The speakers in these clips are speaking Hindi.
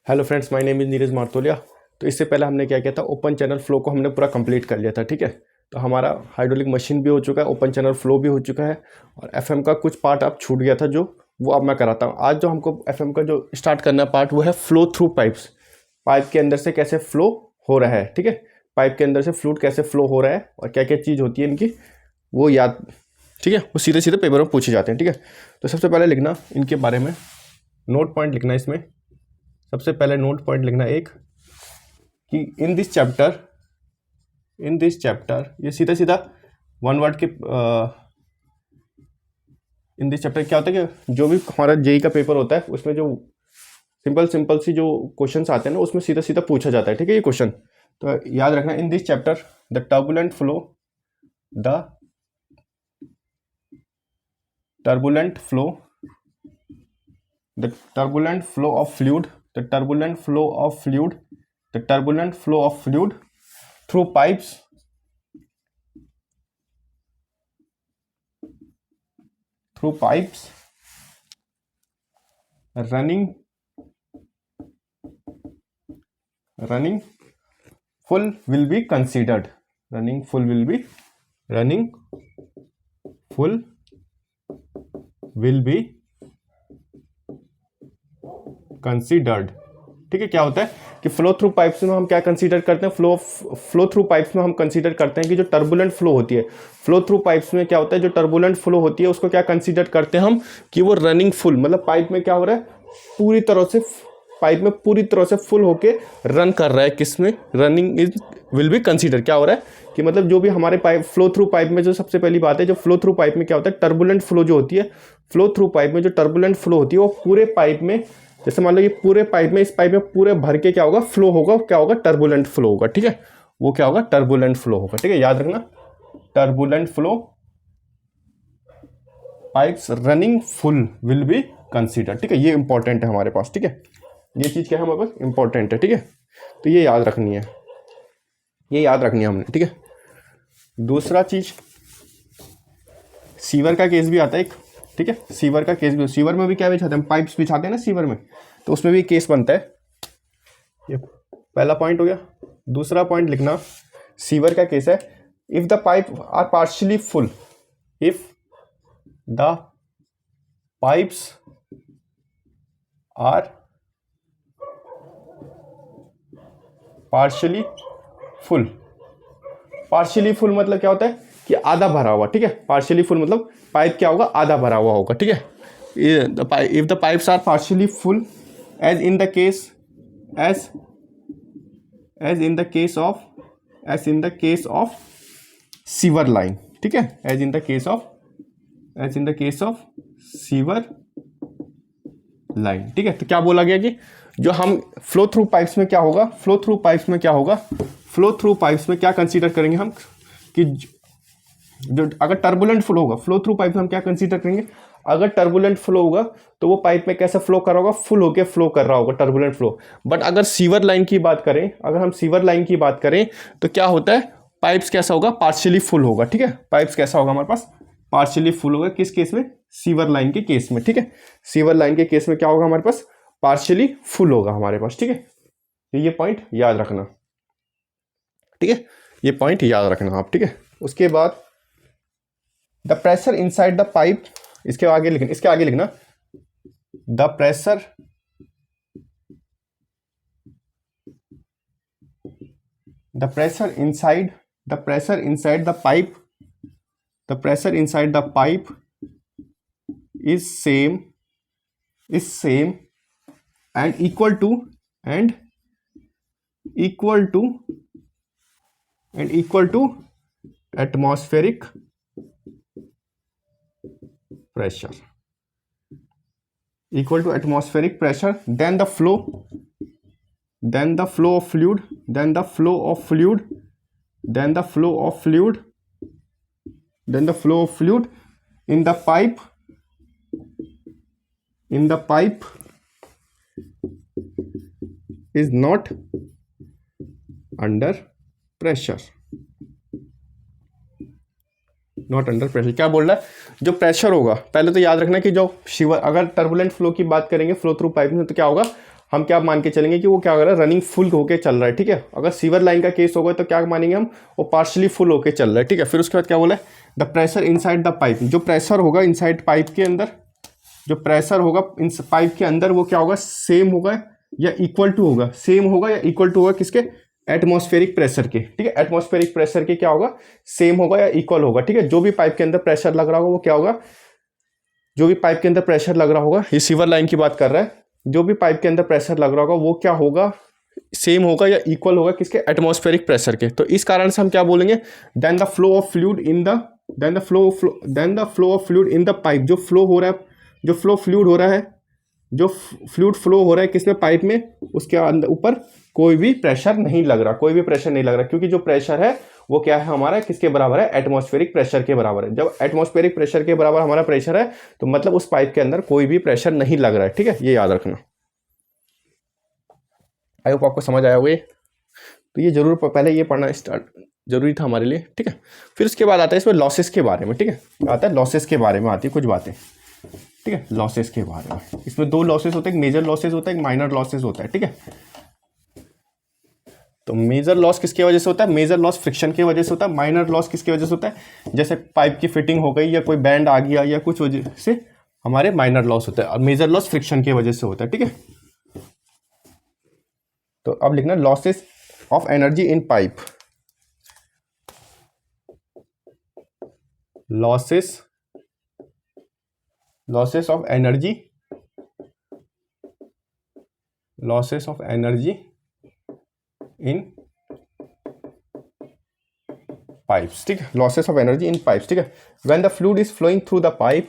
Hello friends, my name is Neeraj Martolia. तो इससे पहले हमने क्या किया था, ओपन चैनल फ्लो को हमने पूरा कंप्लीट कर लिया था। ठीक है, तो हमारा हाइड्रोलिक मशीन भी हो चुका है, ओपन चैनल फ्लो भी हो चुका है और एफएम का कुछ पार्ट अब छूट गया था, जो वो अब मैं कराता हूँ। आज जो हमको एफएम का जो स्टार्ट करना पार्ट वो है फ्लो थ्रू पाइप्स। पाइप के अंदर से कैसे फ्लो हो रहा है। ठीक है, पाइप के अंदर से फ्लूइड कैसे फ्लो हो रहा है और क्या क्या चीज़ होती है इनकी, वो याद। ठीक है, वो सीधे सीधे पेपर में पूछे जाते हैं। ठीक है, तो सबसे पहले लिखना इनके बारे में, नोट पॉइंट लिखना इसमें। सबसे पहले नोट पॉइंट लिखना एक कि इन दिस चैप्टर, ये सीधा सीधा वन वर्ड के इन दिस चैप्टर क्या होता है कि जो भी हमारा जेई का पेपर होता है उसमें जो सिंपल सी जो क्वेश्चंस आते हैं ना, उसमें सीधा सीधा पूछा जाता है। ठीक है, ये क्वेश्चन तो याद रखना। In this chapter the turbulent flow the turbulent flow of fluid through pipes running full will be considered. running full will be considered। ठीक है, क्या होता है कि फ्लो थ्रू पाइप्स में हम क्या कंसीडर करते हैं, फ्लो थ्रू पाइप्स में हम कंसीडर करते हैं कि जो टर्बुलेंट फ्लो होती है, फ्लो थ्रू पाइप्स में क्या होता है, जो टर्बुलेंट फ्लो होती है उसको क्या कंसीडर करते हैं हम कि वो रनिंग फुल, मतलब पाइप में क्या हो रहा है, पूरी तरह से पाइप में पूरी तरह से फुल होके रन कर रहा है। किसमें running is will be consider, क्या हो रहा है कि मतलब जो भी हमारे पाइप फ्लो थ्रू पाइप में, जो सबसे पहली बात है, जो फ्लो थ्रू पाइप में क्या होता है, टर्बुलेंट फ्लो जो होती है, फ्लो थ्रू पाइप में जो टर्बुलेंट फ्लो होती है वो पूरे पाइप में, जैसे मान लो ये पूरे पाइप में, इस पाइप में पूरे भर के क्या होगा, फ्लो होगा, क्या होगा, टर्बुलेंट फ्लो होगा। ठीक है, वो क्या होगा, टर्बुलेंट फ्लो होगा। ठीक है, याद रखना, turbulent flow pipes running full will be consider. ठीक है, ये इंपॉर्टेंट है हमारे पास। ठीक है, ये चीज क्या है हमारे पास, इंपॉर्टेंट है। ठीक है, तो ये याद रखनी है, ये याद रखनी है हमने। ठीक है, दूसरा चीज, सीवर का केस भी आता है एक। ठीक है, सीवर का केस भी, सीवर में भी क्या बिछाते हैं, पाइप्स बिछाते हैं ना सीवर में, तो उसमें भी केस बनता है। ये पहला पॉइंट हो गया। दूसरा पॉइंट लिखना, सीवर का केस है, if the pipe are partially full, if the pipes are partially full. Partially full मतलब क्या होता है कि आधा भरा हुआ। ठीक है, पार्शियली फुल मतलब पाइप क्या होगा, आधा भरा हुआ होगा। ठीक है, if the pipes are partially full as in the case of sewer line. ठीक है, as in the case of sewer line. ठीक है, तो क्या बोला गया कि जो हम फ्लो थ्रू पाइप्स में क्या होगा, फ्लो थ्रू पाइप्स में क्या कंसीडर करेंगे हम कि जो अगर टर्बुलेंट फ्लो होगा, फ्लो थ्रू पाइप में हम क्या कंसीडर करेंगे, अगर टर्बुलेंट फ्लो होगा तो वो पाइप में कैसे फ्लो कर रहा होगा, फुल होके फ्लो कर रहा होगा, टर्बुलेंट फ्लो। बट अगर सीवर लाइन की बात करें, अगर हम सीवर लाइन की बात करें तो क्या होता है, पाइप्स कैसा होगा, पार्शियली फुल होगा। ठीक है, पाइप्स कैसा होगा हमारे पास, पार्शियली फुल होगा। किस केस में, सीवर लाइन के केस में। ठीक है, सीवर लाइन के केस में क्या होगा हमारे पास, पार्शियली फुल होगा हमारे पास। ठीक है, तो ये पॉइंट याद रखना। ठीक है, ये पॉइंट याद रखना आप। ठीक है, उसके बाद the pressure inside the pipe, इसके आगे लिखना the pressure inside the pipe is same and equal to atmospheric pressure, then the flow of fluid in the pipe is not under pressure। Not under pressure क्या बोल रहा है, जो प्रेशर होगा, पहले तो याद रखना कि जो शिवर, अगर टर्बुलेंट फ्लो की बात करेंगे फ्लो थ्रू पाइप में, तो क्या होगा, हम क्या मान के चलेंगे कि वो क्या कर रहा है, रनिंग फुल होके चल रहा है, ठीक है। अगर सीवर लाइन का केस होगा तो क्या मानेंगे हम, वो पार्शली फुल होके चल रहा है, ठीक है। फिर उसके बाद क्या बोला है, the pressure inside the pipe, जो प्रेशर होगा इनसाइड पाइप के अंदर, जो प्रेशर होगा इन पाइप के अंदर वो क्या होगा, सेम होगा या इक्वल टू होगा, सेम होगा या इक्वल टू होगा किसके, एटमॉस्फेरिक प्रेशर के, ठीक है। एटमॉस्फेरिक प्रेशर के क्या होगा, सेम होगा या इक्वल होगा, ठीक है। जो भी पाइप के अंदर प्रेशर लग रहा होगा वो क्या होगा, जो भी पाइप के अंदर प्रेशर लग रहा होगा, ये सीवर लाइन की बात कर रहा है, जो भी पाइप के अंदर प्रेशर लग रहा होगा वो क्या होगा, सेम होगा या इक्वल होगा किसके, एटमॉस्फेरिक प्रेशर के। तो इस कारण से हम क्या बोलेंगे, then the flow of fluid in the, then the flow of fluid in the pipe, जो फ्लो हो रहा है, जो फ्लो फ्लूइड हो रहा है, जो फ्लूइड फ्लो हो रहा है किसमें, पाइप में, उसके अंदर ऊपर कोई भी प्रेशर नहीं लग रहा, कोई भी प्रेशर नहीं लग रहा, क्योंकि जो प्रेशर है वो क्या है हमारा, किसके बराबर है, एटमॉस्फेरिक प्रेशर के बराबर है। जब एटमॉस्फेरिक प्रेशर के बराबर हमारा प्रेशर है तो मतलब उस पाइप के अंदर कोई भी प्रेशर नहीं लग रहा है, ठीक है, ये याद रखना। आई होप आपको समझ आया होगा ये। तो ये जरूर पहले ये पढ़ना स्टार्ट जरूरी था हमारे लिए, ठीक है। फिर उसके बाद आता है इसमें लॉसेस के बारे में, ठीक है, आता है लॉसेस के बारे में आती है कुछ बातें, ठीक है। लॉसेस के बारे में, इसमें दो लॉसेस होते हैं, एक मेजर लॉसेस होता है, एक माइनर लॉसेस होता है, ठीक है। तो मेजर लॉस किसकी वजह से होता है, मेजर लॉस फ्रिक्शन की वजह से होता है। माइनर लॉस किसकी वजह से होता है, जैसे पाइप की फिटिंग हो गई या कोई बैंड आ गया या कुछ वजह से हमारे माइनर लॉस होता है, और मेजर लॉस फ्रिक्शन की वजह से होता है, ठीक है। तो अब लिखना losses of energy in pipe, losses of energy, losses of energy in pipes, ठीक है, losses of energy in pipes, ठीक है। When the fluid is flowing through the pipe,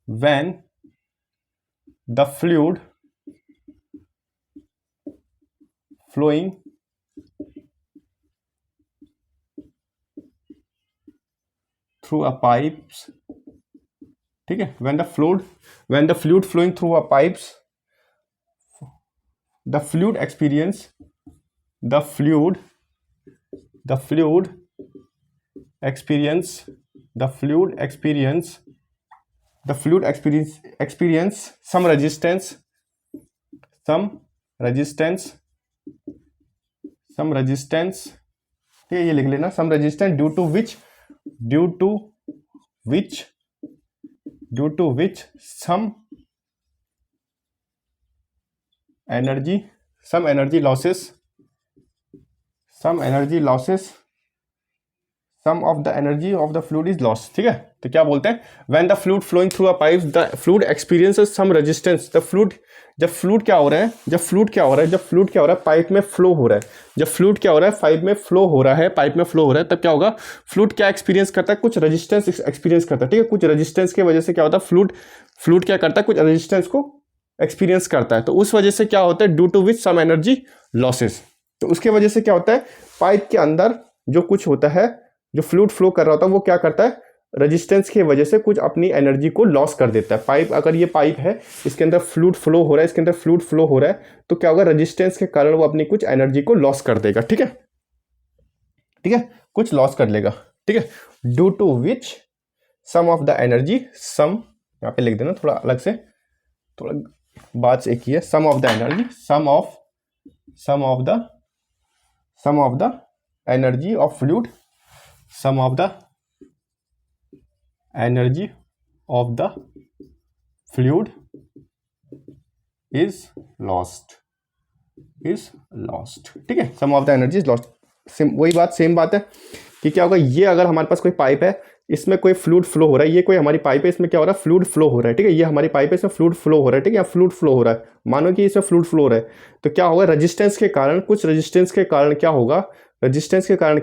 when the fluid flowing through a pipes, ठीक है, when the fluid flowing through a pipes, the fluid experience, the fluid experience the fluid experience some resistance, ठीक है, ये लिख लेना, some resistance due to which some energy losses, some of the energy of the fluid is lost, ठीक है। तो क्या बोलते हैं, when the fluid flowing through a pipe the fluid experiences some resistance, the fluid, जब फ्लूइड क्या हो रहा है, पाइप में फ्लो हो रहा है, जब फ्लूइड क्या हो रहा है, पाइप में फ्लो हो रहा है, तब क्या होगा, फ्लूइड क्या एक्सपीरियंस करता है, कुछ रेजिस्टेंस एक्सपीरियंस करता है, ठीक है। कुछ रेजिस्टेंस की वजह से क्या होता है, फ्लूइड क्या करता है, कुछ रेजिस्टेंस को एक्सपीरियंस करता है, तो उस वजह से क्या होता है, due to which some energy losses, तो उसके वजह से क्या होता है, पाइप के अंदर जो कुछ होता है, जो फ्लूइड फ्लो कर रहा होता है वो क्या करता है, रेजिस्टेंस की वजह से कुछ अपनी एनर्जी को लॉस कर देता है। पाइप, अगर ये पाइप है, इसके अंदर फ्लूइड फ्लो हो रहा है, तो क्या होगा, रेजिस्टेंस के कारण वो अपनी कुछ एनर्जी को लॉस कर देगा, ठीक है, कुछ लॉस कर लेगा, ठीक है। Due to which sum of the energy, sum यहाँ पे लिख देना थोड़ा अलग से, थोड़ा बात एक ही है, sum of the energy, sum of the energy of fluid, sum of the energy of the fluid is lost, ठीक है, sum of the energy is lost। वही बात, सेम बात है कि क्या होगा, ये अगर हमारे पास कोई पाइप है, इसमें कोई फ्लूइड फ्लो हो रहा है, ये कोई हमारी पाइप है, इसमें क्या हो रहा है, फ्लूइड फ्लो हो रहा है, ठीक है, ये हमारी पाइप है, इसमें फ्लूइड फ्लो हो रहा है, ठीक है, या फ्लूइड फ्लो हो रहा है, मानो कि इसमें फ्लूइड फ्लो हो रहा है, तो क्या होगा, रेजिस्टेंस के कारण, कुछ रेजिस्टेंस के कारण क्या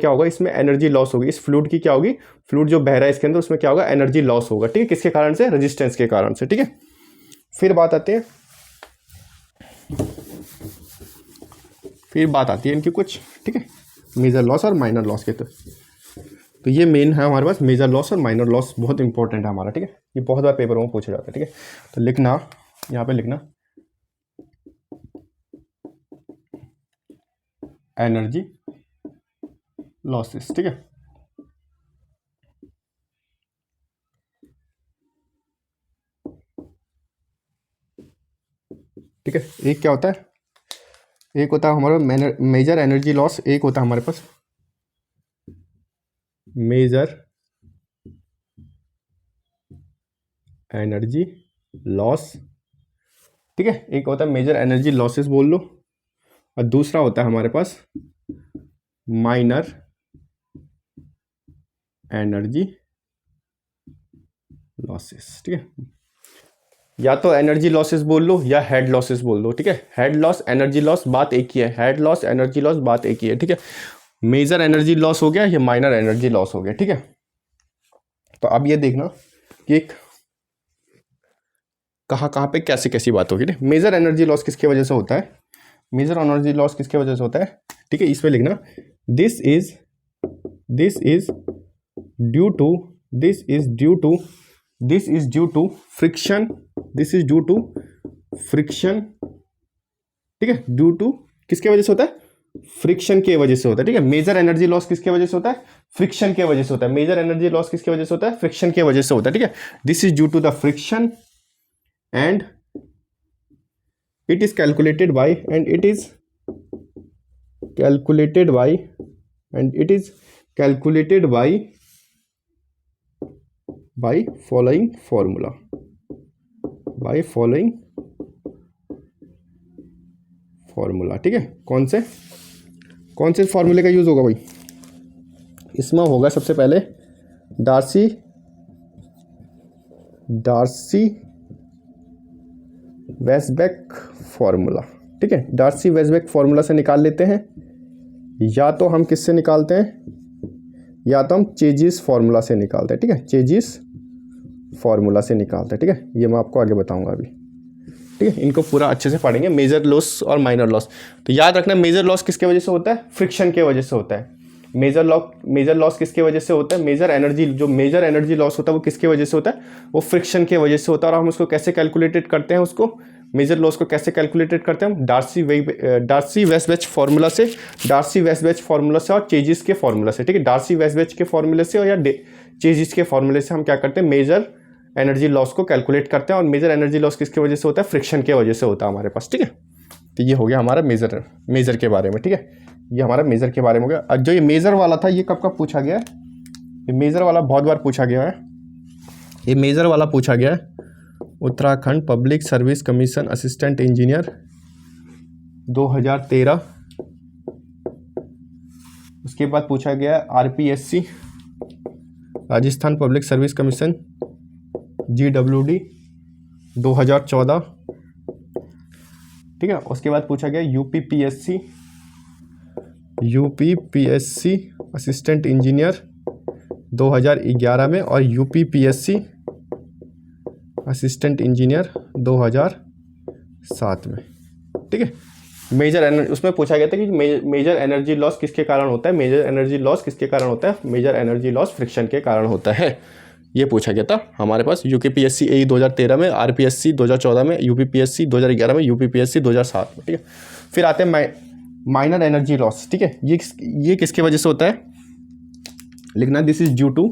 होगा, इसमें एनर्जी लॉस होगी, इस फ्लूइड की क्या होगी, फ्लूइड जो बह रहा है इसके अंदर, उसमें क्या होगा, एनर्जी लॉस होगा, ठीक है, किसके कारण से, रेजिस्टेंस के कारण से, ठीक है। फिर बात आती है इनकी कुछ, ठीक है, मेजर लॉस और माइनर लॉस के। तो ये मेन है हमारे पास, मेजर लॉस और माइनर लॉस बहुत इंपॉर्टेंट है हमारा, ठीक है, ये बहुत बार पेपरों में पूछा जाता है, ठीक है। तो लिखना, यहाँ पे लिखना एनर्जी लॉसेस, ठीक है। ठीक है। एक क्या होता है, एक होता है हमारा मेजर एनर्जी लॉस, एक होता है हमारे पास मेजर एनर्जी लॉस, ठीक है। एक होता है मेजर एनर्जी लॉसेस बोल लो, और दूसरा होता है हमारे पास माइनर एनर्जी लॉसेस, ठीक है। या तो एनर्जी लॉसेस बोल लो या हेड लॉसेस बोल लो, ठीक है। हेड लॉस, एनर्जी लॉस, बात एक ही है। हेड लॉस, एनर्जी लॉस, बात एक ही है, ठीक है। मेजर एनर्जी लॉस हो गया, ये माइनर एनर्जी लॉस हो गया, ठीक है। तो अब ये देखना कि कहाँ पे कैसी कैसी बात होगी। मेजर एनर्जी लॉस किसके वजह से होता है, मेजर एनर्जी लॉस किसके वजह से होता है, ठीक है। इसमें लिखना this is due to friction, ठीक है। ड्यू टू किसके वजह से होता है, फ्रिक्शन के वजह से होता है, ठीक है। मेजर एनर्जी लॉस किसके वजह से होता है, फ्रिक्शन के वजह से होता है। मेजर एनर्जी लॉस किसके वजह से होता है, फ्रिक्शन के वजह से होता है, ठीक है। This is due to the friction and it is calculated by following formula, ठीक है। कौन से फॉर्मूले का यूज होगा भाई, इसमें होगा सबसे पहले डार्सी वेस्बेक फॉर्मूला, ठीक है। डार्सी वेस्बेक फॉर्मूला से निकाल लेते हैं, या तो हम किससे निकालते हैं, या तो हम चेजिस फॉर्मूला से निकालते हैं, ठीक है। चेजिस फॉर्मूला से निकालते हैं, ठीक है। ये मैं आपको आगे बताऊंगा अभी, ठीक है। इनको पूरा अच्छे से पढ़ेंगे, मेजर लॉस और माइनर लॉस। तो याद रखना मेजर लॉस किसके वजह से होता है, फ्रिक्शन के वजह से होता है। मेजर लॉस किसके वजह से होता है, मेजर एनर्जी लॉस होता है वो किसके वजह से होता है, वो फ्रिक्शन के वजह से होता है। और हम उसको कैसे कैलकुलेटेड करते हैं, उसको मेजर लॉस को कैसे कैलकुलेटेड करते हैं हम, डार्सी वेस्बेक फॉर्मूला से और चेजिस के फॉर्मूला से, ठीक है। डार्सी वेस्बेक के फॉर्मूले से और या चेजिस के फॉर्मूले से हम क्या करते हैं, मेजर एनर्जी लॉस को कैलकुलेट करते हैं। और मेजर एनर्जी लॉस किसके वजह से होता है, फ्रिक्शन के वजह से होता है हमारे पास, ठीक है। तो ये हो गया हमारा मेजर के बारे में, ठीक है। ये हमारा मेजर के बारे में हो गया। और जो ये मेजर वाला था ये कब पूछा गया है, ये मेजर वाला बहुत बार पूछा गया है। ये मेजर वाला पूछा गया है Uttarakhand public service commission assistant engineer 2013। उसके बाद पूछा गया है RPSC Rajasthan public service commission GWD 2014, ठीक है। उसके बाद पूछा गया यूपीपीएससी असिस्टेंट इंजीनियर 2011 में, और यूपीपीएससी असिस्टेंट इंजीनियर 2007 में, ठीक है। उसमें पूछा गया था कि मेजर एनर्जी लॉस किसके कारण होता है, मेजर एनर्जी लॉस फ्रिक्शन के कारण होता है, ये पूछा गया था हमारे पास। यूपीपीएससी AE 2013 में, आरपीएससी 2014 में, यूपीपीएससी 2011 में, यूपीपीएससी 2007 में, ठीक है। फिर आते हैं माइनर एनर्जी लॉस, ठीक है। ये किसके वजह से होता है, लिखना दिस इज ड्यू टू,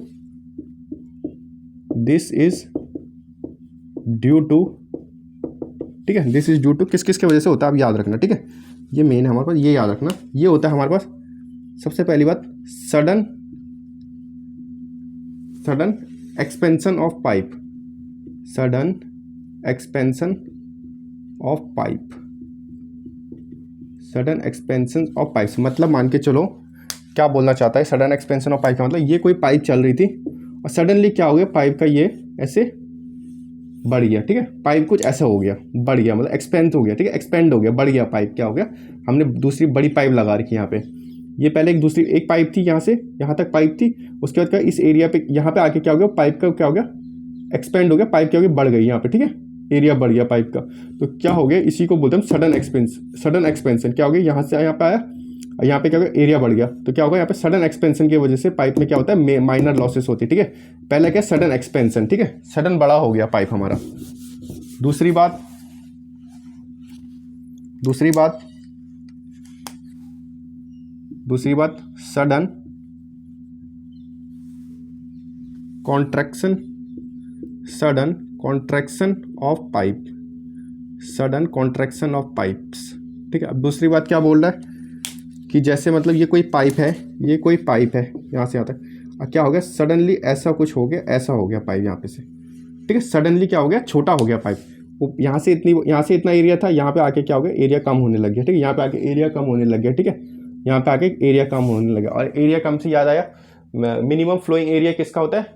ठीक है। दिस इज ड्यू टू किसके वजह से होता है, अब याद रखना, ठीक है। ये मेन है हमारे पास, ये याद रखना। ये होता है हमारे पास सबसे पहली बात सडन एक्सपेंशन ऑफ पाइप, मतलब मान के चलो क्या बोलना चाहता है सडन एक्सपेंशन ऑफ पाइप का मतलब, ये कोई पाइप चल रही थी और सडनली क्या हो गया, पाइप का ये ऐसे बढ़ गया, ठीक है। पाइप कुछ ऐसा हो गया, बढ़ गया, मतलब एक्सपेंड हो गया, ठीक है। एक्सपेंड हो गया, बढ़ गया पाइप, क्या हो गया, हमने दूसरी बड़ी पाइप लगा रखी यहाँ पे। ये पहले एक पाइप थी, यहाँ से यहाँ तक पाइप थी, उसके बाद क्या इस एरिया पे यहाँ पे आके क्या हो गया, पाइप का क्या हो गया, एक्सपेंड हो गया, पाइप क्या हो गया, बढ़ गई यहाँ पे, ठीक है। एरिया बढ़ गया पाइप का, तो क्या हो गया, इसी को बोलते हैं सडन एक्सपेंशन। क्या हो गया, यहाँ से यहाँ पे आया, यहाँ पे क्या होगा, एरिया बढ़ गया, तो क्या होगा, यहाँ पे सडन एक्सपेंशन की वजह से पाइप में क्या होता है, माइनर लॉसेस होती है, ठीक है। पहले क्या सडन एक्सपेंशन, ठीक है, सडन बड़ा हो गया पाइप हमारा। दूसरी बात sudden contraction of pipe, sudden contraction of pipes. ठीक है, अब दूसरी बात क्या बोल रहा है कि जैसे मतलब ये कोई पाइप है, ये कोई पाइप है यहाँ से यहाँ तक, अब क्या हो गया सडनली ऐसा कुछ हो गया, ऐसा हो गया पाइप यहाँ पे से। ठीक है, सडनली क्या हो गया, छोटा हो गया पाइप, वो यहाँ से इतना एरिया था, यहाँ पे आके क्या हो गया, एरिया कम होने लग गया। ठीक है, यहाँ पे आके एरिया कम होने लग गया। ठीक है, यहाँ पे आके एरिया कम होने लगा, और एरिया कम से याद आया मिनिमम फ्लोइंग एरिया किसका होता है,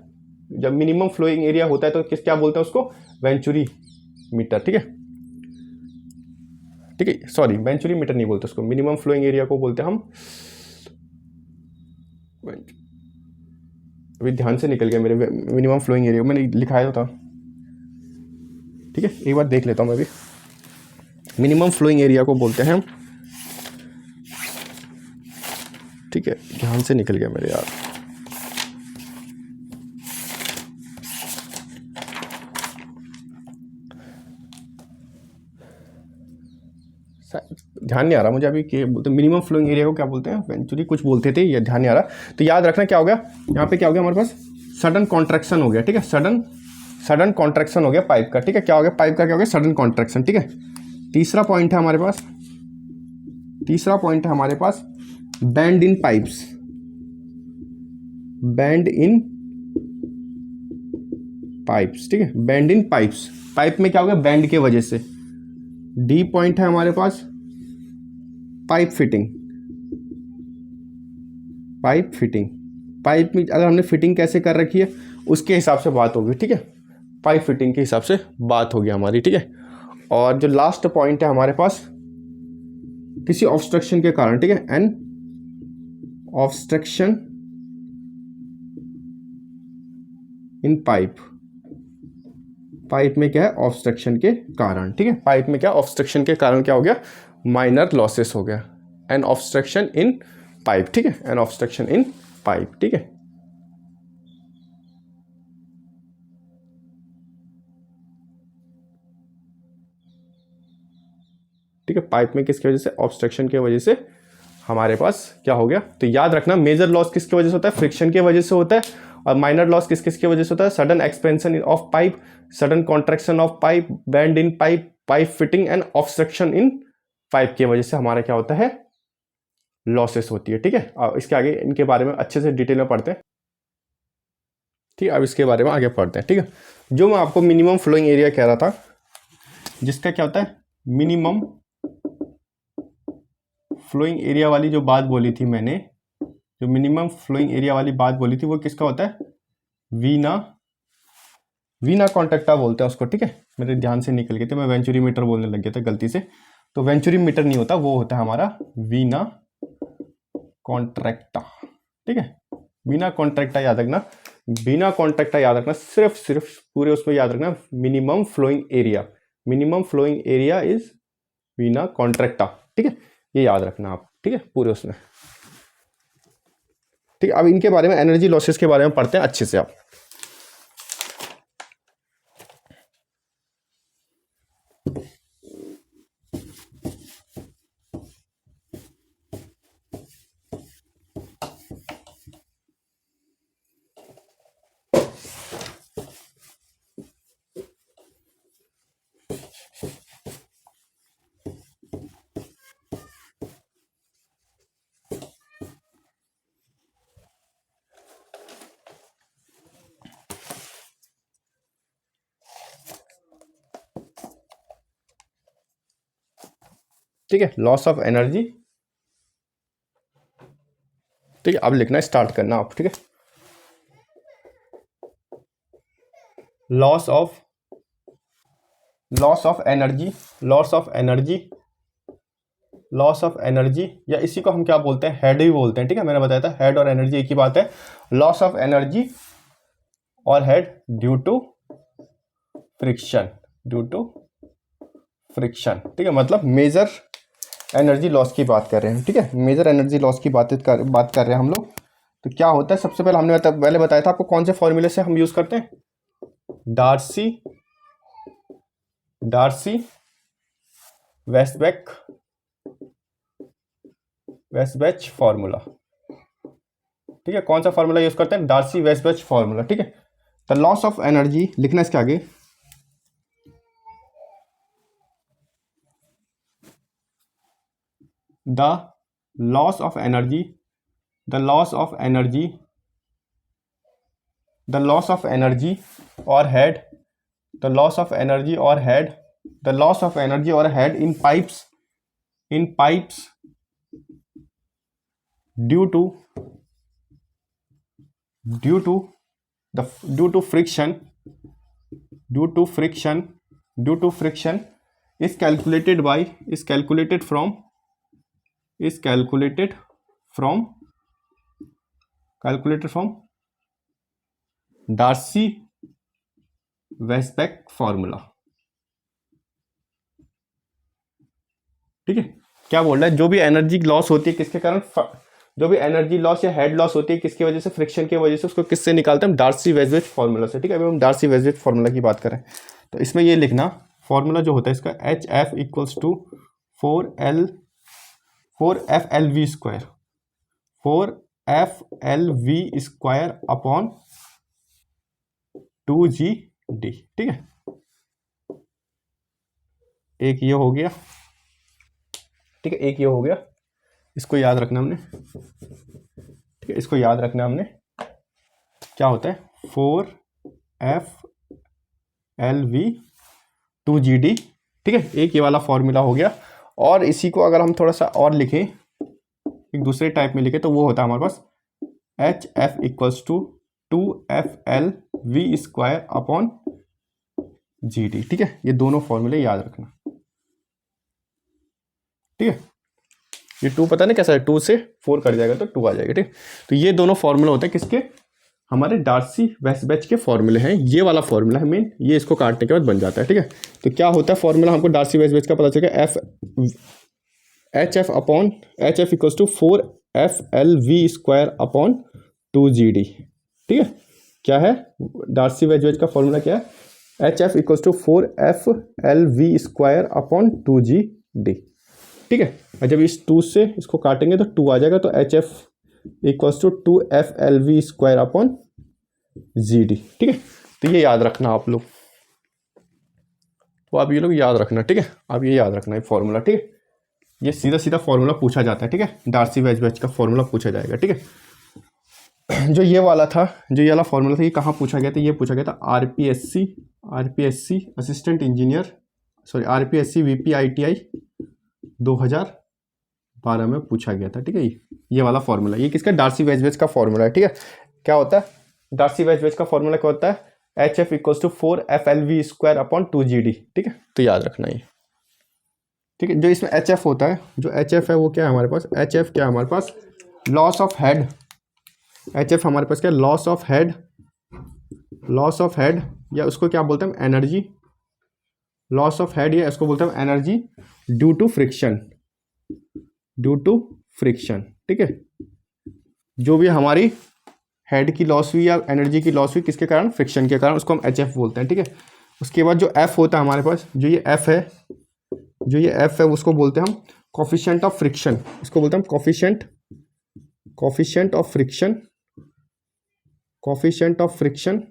जब मिनिमम फ्लोइंग एरिया होता है तो क्या बोलते हैं उसको, वेंचुरी मीटर। ठीक है, ठीक है, सॉरी वेंचुरी मीटर नहीं बोलते उसको, मिनिमम फ्लोइंग एरिया को बोलते हैं हम, अभी ध्यान से निकल गया मेरे, मिनिमम फ्लोइंग एरिया मैंने लिखाया था। ठीक है, एक बार देख लेता हूँ मैं भी, मिनिमम फ्लोइंग एरिया को बोलते हैं हम। ठीक है, ध्यान से निकल गया मेरे यार। ध्यान नहीं आ रहा मुझे अभी कि बोलते मिनिमम फ्लोइंग एरिया को क्या बोलते हैं, वेंचुरी कुछ बोलते थे, ये ध्यान नहीं आ रहा। तो याद रखना क्या हो गया, यहाँ पे क्या हो गया हमारे पास, सडन कॉन्ट्रैक्शन हो गया। ठीक है, सडन कॉन्ट्रैक्शन हो गया पाइप का। ठीक है, क्या हो गया, पाइप का क्या हो गया, सडन कॉन्ट्रैक्शन। ठीक है, तीसरा पॉइंट है हमारे पास, बैंड इन पाइप्स, बैंड इन पाइप्स। ठीक है, बैंड इन पाइप्स, पाइप में क्या हो गया, बैंड के वजह से। डी पॉइंट है हमारे पास, पाइप फिटिंग, पाइप में अगर हमने फिटिंग कैसे कर रखी है उसके हिसाब से बात होगी। ठीक है, पाइप फिटिंग के हिसाब से बात होगी हमारी। ठीक है, और जो लास्ट पॉइंट है हमारे पास, किसी ऑब्स्ट्रक्शन के कारण। ठीक है, an obstruction in pipe, pipe में क्या है, ऑब्स्ट्रक्शन के कारण। ठीक है, पाइप में क्या ऑब्स्ट्रक्शन के कारण क्या हो गया, माइनर लॉसेस हो गया, एन ऑब्स्ट्रक्शन इन पाइप। ठीक है, एन ऑब्स्ट्रक्शन इन पाइप। ठीक है, ठीक है, पाइप में किसकी वजह से, ऑब्स्ट्रक्शन की वजह से हमारे पास क्या हो गया। तो याद रखना मेजर लॉस किसकी वजह से होता है, फ्रिक्शन की वजह से होता है, और माइनर लॉस किसकी वजह से होता है, sudden expansion of pipe, sudden contraction of pipe, band in pipe, pipe fitting and obstruction in pipe की वजह से हमारा क्या होता है, लॉसेस होती है। ठीक है, अब इसके आगे इनके बारे में अच्छे से डिटेल में पढ़ते हैं। ठीक है, अब इसके बारे में आगे पढ़ते हैं। ठीक है, जो मैं आपको मिनिमम फ्लोइंग एरिया कह रहा था, जिसका क्या होता है, मिनिमम फ्लोइंग एरिया वाली जो बात बोली थी मैंने, जो मिनिमम फ्लोइंग एरिया वाली बात बोली थी वो किसका होता है, वीना कॉन्ट्रैक्टा बोलते हैं उसको। ठीक है, मेरे ध्यान से निकल गए थे, मैं वेंचुरी मीटर बोलने लग गया था गलती से, तो वेंचुरी मीटर नहीं होता, वो होता है हमारा वीना कॉन्ट्रैक्टा। ठीक है, वीना कॉन्ट्रैक्टा याद रखना, वीना कॉन्ट्रैक्टा याद रखना, सिर्फ पूरे उसमें याद रखना minimum flowing area is vena contracta. ठीक है, ये याद रखना आप। ठीक है, पूरे उसमें। ठीक है, अब इनके बारे में, एनर्जी लॉसेस के बारे में पढ़ते हैं अच्छे से आप। ठीक है, लॉस ऑफ एनर्जी। ठीक है, अब लिखना स्टार्ट करना आप। ठीक है, लॉस ऑफ एनर्जी, या इसी को हम क्या बोलते हैं, हेड ही बोलते हैं। ठीक है, मैंने बताया था हेड और एनर्जी एक ही बात है। लॉस ऑफ एनर्जी और हेड ड्यू टू फ्रिक्शन, ठीक है, मतलब मेजर एनर्जी लॉस की बात कर रहे हैं। ठीक है, मेजर एनर्जी लॉस की बात कर रहे हैं हम लोग। तो क्या होता है, सबसे पहले हमने पहले बताया था आपको कौन से फॉर्मूले से हम यूज करते हैं, डार्सी वेस्टबैच फॉर्मूला। ठीक है, कौन सा फॉर्मूला यूज करते हैं, डार्सी वेस्टबैच फॉर्मूला। ठीक है, तो लॉस ऑफ एनर्जी लिखना इसके आगे, the loss of energy, the loss of energy, the loss of energy और head, the loss of energy और head, the loss of energy और head in pipes, in pipes due to friction, due to friction is calculated by, is calculated from Darcy-Weisbach formula. ठीक है, क्या बोल रहा है, जो भी एनर्जी लॉस होती है किसके कारण, जो भी एनर्जी लॉस या हेड लॉस होती है किसकी वजह से, फ्रिक्शन की वजह से, उसको किससे निकालते हैं हम, डार्सी-वेइसबach फार्मूला से। ठीक है, अभी हम डार्सी-वेइसबach फार्मूला की बात करें तो इसमें ये लिखना फार्मूला जो होता है इसका HF equals to 4FLV square, 4FLV square upon 2GD। ठीक है, एक ये हो गया, ठीक है, एक ये हो गया, इसको याद रखना हमने। ठीक है, इसको याद रखना हमने, क्या होता है 4FLV 2GD। ठीक है, एक ये वाला फॉर्मूला हो गया। और इसी को अगर हम थोड़ा सा और लिखें, एक दूसरे टाइप में लिखें तो वो होता है हमारे पास HF equals to 2FLV square upon GD। ठीक है, ये दोनों फॉर्मूले याद रखना। ठीक है, ये 2 पता नहीं कैसा है, 2 से 4 कट जाएगा तो 2 आ जाएगा। ठीक, तो ये दोनों फॉर्मूला होते हैं किसके, हमारे डार्सी-वेइसबach के फॉर्मूले हैं। ये वाला फॉर्मूला है मेन, ये इसको काटने के बाद बन जाता है। ठीक है, तो क्या होता है फॉर्मूला हमको डार्सी-वेइसबach का पता चलेगा, HF equals to 4FLV square upon 2GD। ठीक है, क्या है डार्सी-वेइसबach का फॉर्मूला, क्या है HF equals to 4FLV square upon 2GD। ठीक है, और जब इस 2 से इसको काटेंगे तो 2 आ जाएगा, तो HF equals to 2FLV square upon GD। ठीक है, तो ये याद रखना आप लोग, तो आप ये लोग याद रखना। ठीक है, आप ये याद रखना है फॉर्मूला। ठीक है, ये सीधा सीधा फॉर्मूला पूछा जाता है। ठीक है, डार्सी-वेइसबach का फॉर्मूला पूछा जाएगा। ठीक है, जो ये वाला था, जो ये वाला फॉर्मूला था, ये कहाँ पूछा गया था, ये पूछा गया था RPSC assistant engineer, sorry RPSC VP ITI 2012 में पूछा गया था। ठीक है, ये वाला फॉर्मूला, ये किसका, डार्सी-वेइसबach का फॉर्मूला है। ठीक है, क्या होता है डार्सी-वेइसबach का फॉर्मूला, क्या होता है HF equals to 4FLV square upon 2GD। ठीक है, तो याद रखना ये। ठीक है, जो इसमें HF होता है, जो HF है वो क्या है हमारे पास, HF क्या है हमारे पास, लॉस ऑफ हेड। HF हमारे पास क्या, loss of head, loss of head, या उसको क्या बोलते हैं एनर्जी, लॉस ऑफ हेड, या इसको बोलते हैं energy due to friction, due to friction. ठीक है, जो भी हमारी हेड की लॉस हुई या एनर्जी की लॉस हुई किसके कारण, फ्रिक्शन के कारण, उसको हम HF बोलते हैं। ठीक है, उसके बाद जो F होता है हमारे पास, जो ये F है, जो ये F है उसको बोलते हैं हम कोफिशिएंट ऑफ फ्रिक्शन, इसको बोलते हैं हम coefficient of friction, coefficient of friction,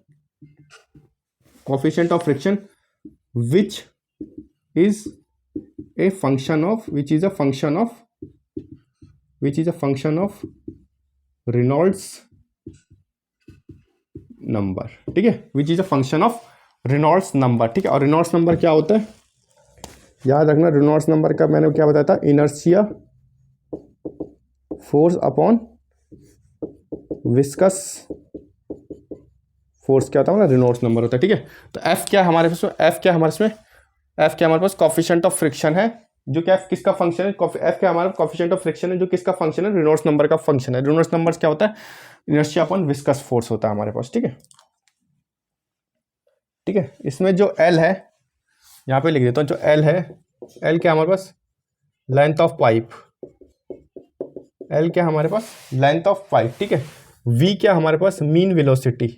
coefficient of friction which is a function of, which is a function of Reynolds number। ठीक है, which is a function of Reynolds number। ठीक है, और Reynolds number क्या होता है, याद रखना, Reynolds number का मैंने क्या बताया था, inertia force upon viscous force क्या होता है ना, Reynolds नंबर होता है। ठीक है, तो F क्या हमारे पास, F क्या हमारे इसमें, F क्या हमारे पास कोफिशिएंट ऑफ फ्रिक्शन है, जो क्या किसका फंक्शन है, F क्या हमारा कोफिशिएंट ऑफ फ्रिक्शन है, जो किसका फंक्शन है, Reynolds नंबर का फंक्शन है। Reynolds नंबर क्या होता है, इनर्शिया अपॉन विस्कस फोर्स होता है हमारे पास। ठीक है, ठीक है, इसमें जो L है, यहाँ पे लिख देता हूँ, जो L है, L क्या हमारे पास, लेंथ ऑफ पाइप, L क्या हमारे पास, लेंथ ऑफ पाइप। ठीक है, V क्या हमारे पास, mean velocity,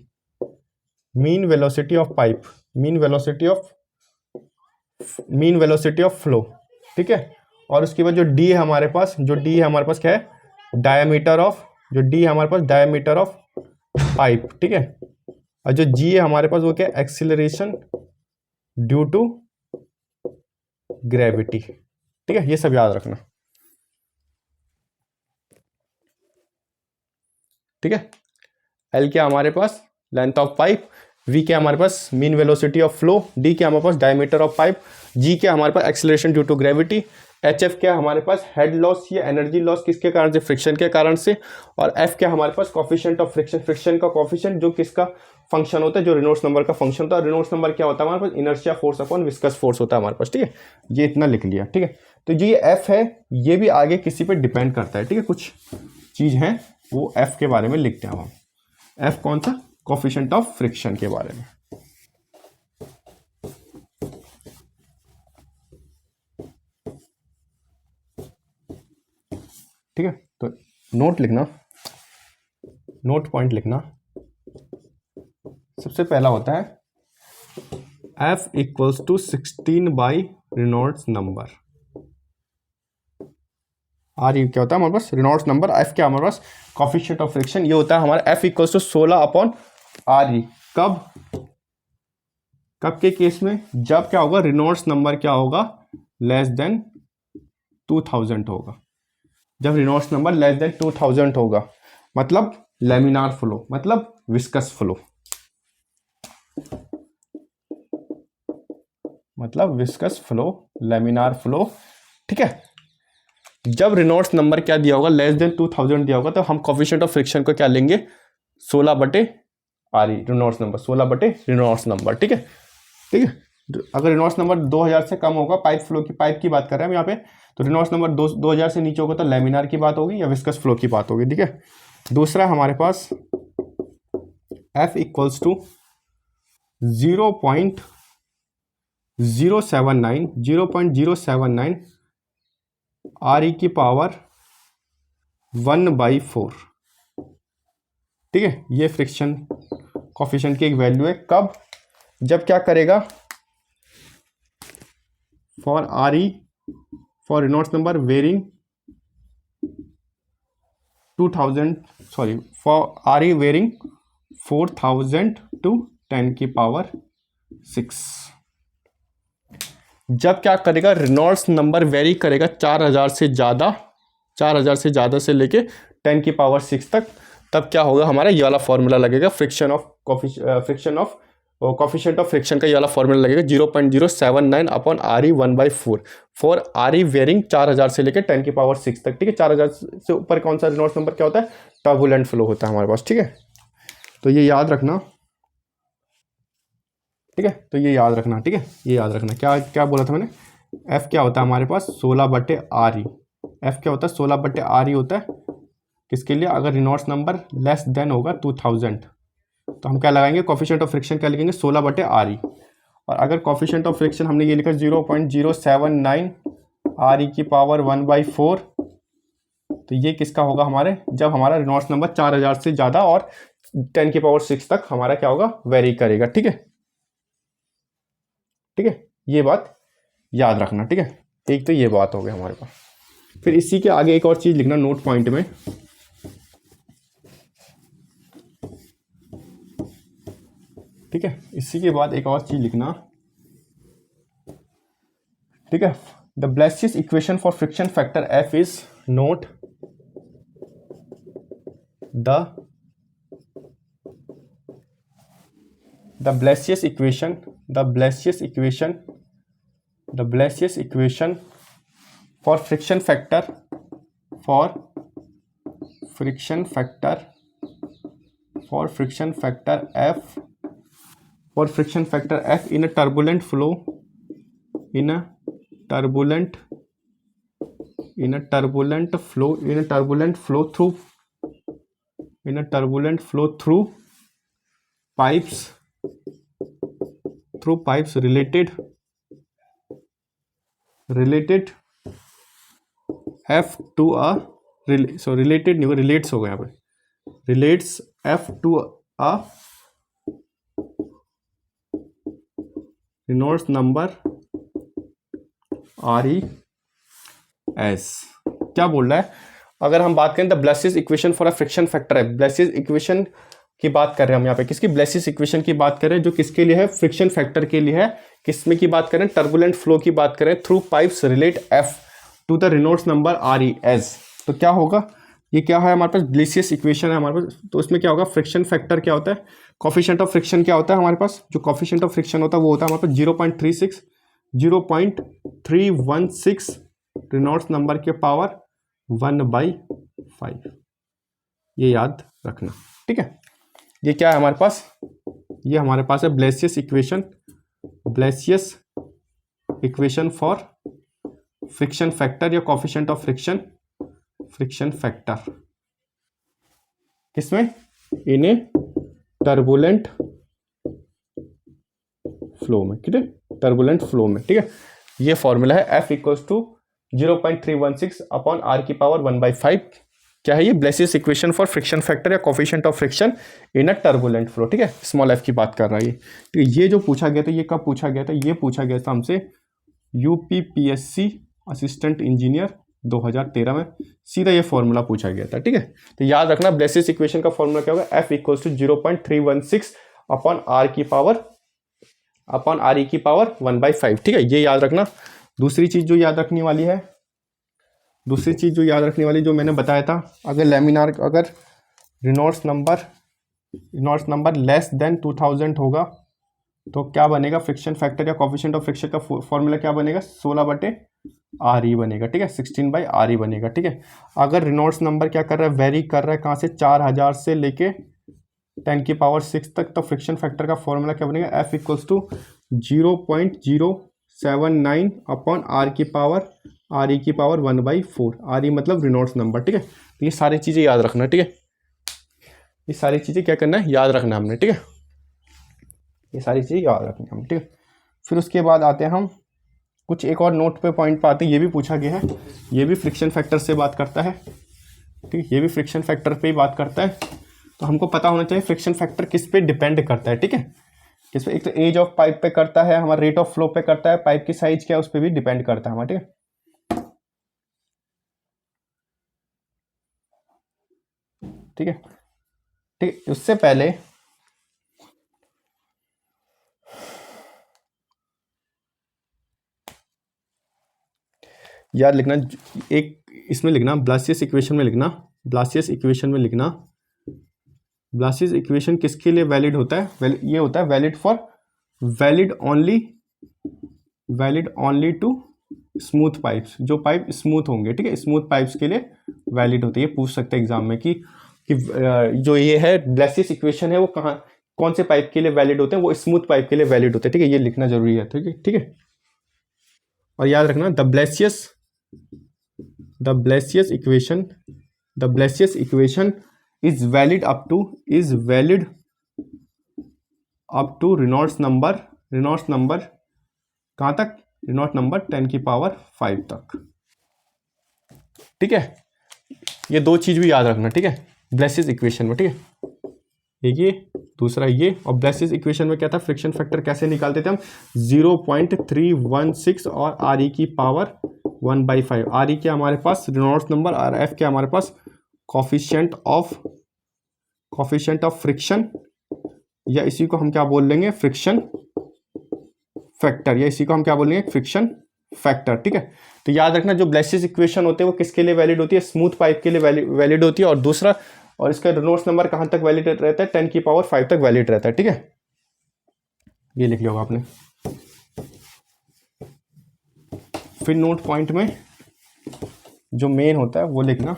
mean velocity of pipe, mean velocity of flow. ठीक है, और उसके बाद जो D है हमारे पास, जो D है हमारे पास क्या है, डायमीटर ऑफ, जो D है हमारे पास डायमीटर ऑफ पाइप। ठीक है, और जो G है हमारे पास वो क्या है, एक्सीलरेशन ड्यू टू ग्रेविटी। ठीक है, ये सब याद रखना। ठीक है। एल क्या हमारे पास लेंथ ऑफ पाइप, वी क्या हमारे पास mean velocity of flow, D क्या हमारे पास डायमीटर ऑफ पाइप, जी क्या हमारे पास acceleration due to gravity, H F क्या हमारे पास हेड लॉस या एनर्जी लॉस किसके कारण से, फ्रिक्शन के कारण से, और एफ क्या हमारे पास कॉफिशिएंट ऑफ फ्रिक्शन, फ्रिक्शन का कॉफिशिएंट जो किसका फंक्शन होता है, जो रेनॉल्ड्स नंबर का फंक्शन होता है। रेनॉल्ड्स नंबर क्या होता है हमारे पास, inertia force upon viscous force होता है हमारे पास, ठीक है। ये इतना लिख लिया, ठीक है। तो जो ये एफ है ये भी आगे किसी पे डिपेंड करता है, ठीक है। कुछ चीज है वो एफ के बारे में लिखते हैं हम। एफ कौन सा, कॉफिशिएंट ऑफ फ्रिक्शन के बारे में। ठीक है, तो नोट लिखना, नोट पॉइंट लिखना। सबसे पहला होता है F equals to 16 by Reynolds number. R क्या होता है हमारे पास, रेनॉल्ड्स नंबर। एफ क्या हमारे पास कॉफिशिएंट ऑफ फ्रिक्शन, ये होता है हमारा F equals to 16 upon R E. कब, कब के केस में, जब क्या होगा, रेनॉल्ड्स नंबर क्या होगा, लेस देन 2000 होगा। जब रेनॉल्ड्स नंबर लेस देन 2000 होगा, मतलब लैमिनार फ्लो, मतलब विस्कस फ्लो, मतलब विस्कस फ्लो, लैमिनार फ्लो, ठीक है। जब रेनॉल्ड्स नंबर क्या दिया होगा, लेस देन 2000 दिया होगा, तो हम कॉफिशिएंट ऑफ फ्रिक्शन को क्या लेंगे, 16 बटे आर ई, रेनॉल्ड्स नंबर 16 बटे रेनॉल्ड्स नंबर, ठीक है। ठीक है, अगर रेनॉल्ड्स नंबर 2000 से कम होगा, पाइप फ्लो की, पाइप की बात कर रहे हैं हम यहाँ पे, तो रेनॉल्ड्स नंबर 2000 से नीचे होगा तो लैमिनार की बात होगी या विस्कस फ्लो की बात होगी, ठीक है। दूसरा हमारे पास F equals to 0.079 R E की पावर 1/4, ठीक है। ये फ्रिक्शन कॉफिशिएंट की एक वैल्यू है। कब, जब क्या करेगा, for R E, for Reynolds number varying 2000, sorry, for R E varying 4000 to 10 की पावर 6। जब क्या करेगा, रेनॉल्ड्स नंबर वेरी करेगा 4000 से ज़्यादा, 4000 से ज़्यादा से लेके 10 की पावर 6 तक, तब क्या होगा, हमारा ये वाला फॉर्मूला लगेगा, friction of coefficient of friction का ये वाला फॉर्मूला लगेगा 0.079 upon R E 1/4 for R E varying 4000 से लेकर 10 की पावर 6 तक, ठीक है। 4000 से ऊपर कौन सा रेनॉल्ड्स नंबर क्या होता है, टर्बुलेंट फ्लो होता है हमारे पास, ठीक है। तो ये याद रखना, ठीक है। तो ये याद रखना, ठीक है, ये याद रखना। क्या क्या बोला था मैंने, एफ क्या होता है हमारे पास 16 बटे आर ई। एफ क्या होता है 16 बटे आर ई होता है किसके लिए, अगर रेनॉल्ड्स नंबर लेस देन होगा 2000, तो हम क्या लगाएंगे, कॉफिशिएंट ऑफ फ्रिक्शन क्या लिखेंगे, 16 बटे आर ई। और अगर कॉफिशिएंट ऑफ फ्रिक्शन हमने ये लिखा 0.079 आर ई की पावर 1/4, तो ये किसका होगा हमारे, जब हमारा रेनॉल्ड्स नंबर 4000 से ज़्यादा और 10 की पावर 6 तक हमारा क्या होगा, वेरी करेगा, ठीक है। ठीक है, ये बात याद रखना, ठीक है। एक तो ये बात हो गई हमारे पास। फिर इसी के आगे एक और चीज लिखना नोट पॉइंट में, ठीक है। इसी के बाद एक और चीज लिखना, ठीक है। The Blasius equation for friction factor F is, note the Blasius equation for friction factor F in a turbulent flow through pipes related F to a relates हो गया यहाँ पे, relates F to a Reynolds number RES। क्या बोल रहा है, अगर हम बात करें the Blasius equation for a friction factor है, ब्लेसियस इक्वेशन की बात कर रहे हैं हम यहाँ पे, किसकी, ब्लेसियस इक्वेशन की बात कर रहे हैं, जो किसके लिए है, फ्रिक्शन फैक्टर के लिए है। किसमें की बात करें, टर्बुलेंट फ्लो की बात करें, through pipes relate F two the Reynolds number RES। तो क्या होगा, ये क्या है हमारे पास, ब्लेसियस इक्वेशन है हमारे पास। तो इसमें क्या होगा, फ्रिक्शन फैक्टर क्या होता है, कॉफिशिएंट ऑफ फ्रिक्शन क्या होता है हमारे पास, जो कॉफिशिएंट ऑफ फ्रिक्शन होता है वो होता है हमारे पास 0.316 रेनॉल्ड्स नंबर के पावर 1/5। ये याद रखना, ठीक है। ये क्या है हमारे पास, ये हमारे पास है Blasius equation for friction factor या कॉफिशिएंट ऑफ फ्रिक्शन फैक्टर, किसमें, इन ए टर्बुलेंट फ्लो में, ठीक है, टर्बुलेंट फ्लो में, ठीक है। ये फॉर्मूला है F equals to 0.316 upon R की पावर 1/5। क्या है ये, Blasius equation for friction factor या coefficient of friction in a turbulent flow, ठीक है, स्मॉल f की बात कर रहा है ये, ठीक है। ये जो पूछा गया था, ये कब पूछा गया था, ये पूछा गया था हमसे UPPSC असिस्टेंट इंजीनियर 2013 में, सीधा ये फॉर्मूला पूछा गया था, ठीक है। तो याद रखना ब्लेसियस इक्वेशन का फॉर्मूला क्या होगा, F equals to 0.316 upon R की पावर 1/5, ठीक है, ये याद रखना। दूसरी चीज जो याद रखने वाली है, जो मैंने बताया था, अगर लेमिनार, अगर रेनॉल्ड्स नंबर लेस देन 2000 होगा तो क्या बनेगा, फ्रिक्शन फैक्टर या कोफिशिएंट ऑफ फ्रिक्शन का फॉर्मूला क्या बनेगा, 16/RE बनेगा, ठीक है, 16/RE बनेगा, ठीक है। अगर रेनॉल्ड्स नंबर क्या कर रहा है, वेरी कर रहा है कहाँ से, 4000 से लेके 10⁶ तक, तो फ्रिक्शन फैक्टर का फॉर्मूला क्या बनेगा, F equals to 0.079 upon RE की पावर 1/4, RE मतलब रेनॉल्ड्स नंबर, ठीक है। तो ये सारी चीज़ें याद रखना, ठीक है, ये सारी चीज़ें क्या करना है, याद रखना हमने, ठीक है, ये सारी चीज़ें याद रखनी हम, ठीक है। फिर उसके बाद आते हैं हम कुछ एक और नोट पे पॉइंट पे आते हैं, ये भी पूछा गया है, ये भी फ्रिक्शन फैक्टर से बात करता है, ठीक है, ये भी फ्रिक्शन फैक्टर पे ही बात करता है। तो हमको पता होना चाहिए फ्रिक्शन फैक्टर किस पे डिपेंड करता है, ठीक है, किस पे, एक तो एज ऑफ पाइप पे करता है, हमारा रेट ऑफ फ्लो पे करता है, पाइप की साइज क्या है उस पर भी डिपेंड करता है हमारा, ठीक है। ठीक है, ठीक, उससे पहले याद लिखना, एक इसमें लिखना, ब्लासियस इक्वेशन में लिखना, ब्लासियस इक्वेशन किसके लिए वैलिड होता है, ये होता है valid only to smooth pipes, जो पाइप स्मूथ होंगे, ठीक है, स्मूथ पाइप्स के लिए वैलिड होते हैं। ये पूछ सकते हैं एग्जाम में कि जो ये है ब्लासियस इक्वेशन है वो कौन से पाइप के लिए वैलिड होते हैं, वो स्मूथ पाइप के लिए वैलिड होते हैं, ठीक है, ये लिखना जरूरी है, ठीक है, ठीक है। और याद रखना the Blasius equation is valid up to Reynolds number कहाँ तक, रेनॉल्ड्स नंबर 10⁵ तक, ठीक है। ये दो चीज भी याद रखना, ठीक है, ब्लासियस इक्वेशन में, ठीक है, ये दूसरा ये, और ब्लासियस इक्वेशन में क्या था, फ्रिक्शन फैक्टर कैसे निकालते थे हम, 0.316 और RE की पावर 1/5, RE क्या हमारे पास रेनॉल्ड्स नंबर, और F क्या हमारे पास कॉफिशिएंट ऑफ फ्रिक्शन, या इसी को हम क्या बोल लेंगे, फ्रिक्शन फैक्टर, या इसी को हम क्या बोलेंगे, फ्रिक्शन फैक्टर, ठीक है। तो याद रखना जो ब्लासियस इक्वेशन होते हैं वो किसके लिए वैलिड होती है, स्मूथ पाइप के लिए वैलिड होती है, और दूसरा, और इसका रेनॉल्ड्स नंबर कहां तक वैलिड रहता है, 10⁵ तक वैलिड रहता है, ठीक है। ये लिख लिया होगा आपने। फिर नोट पॉइंट में जो मेन होता है वो लिखना,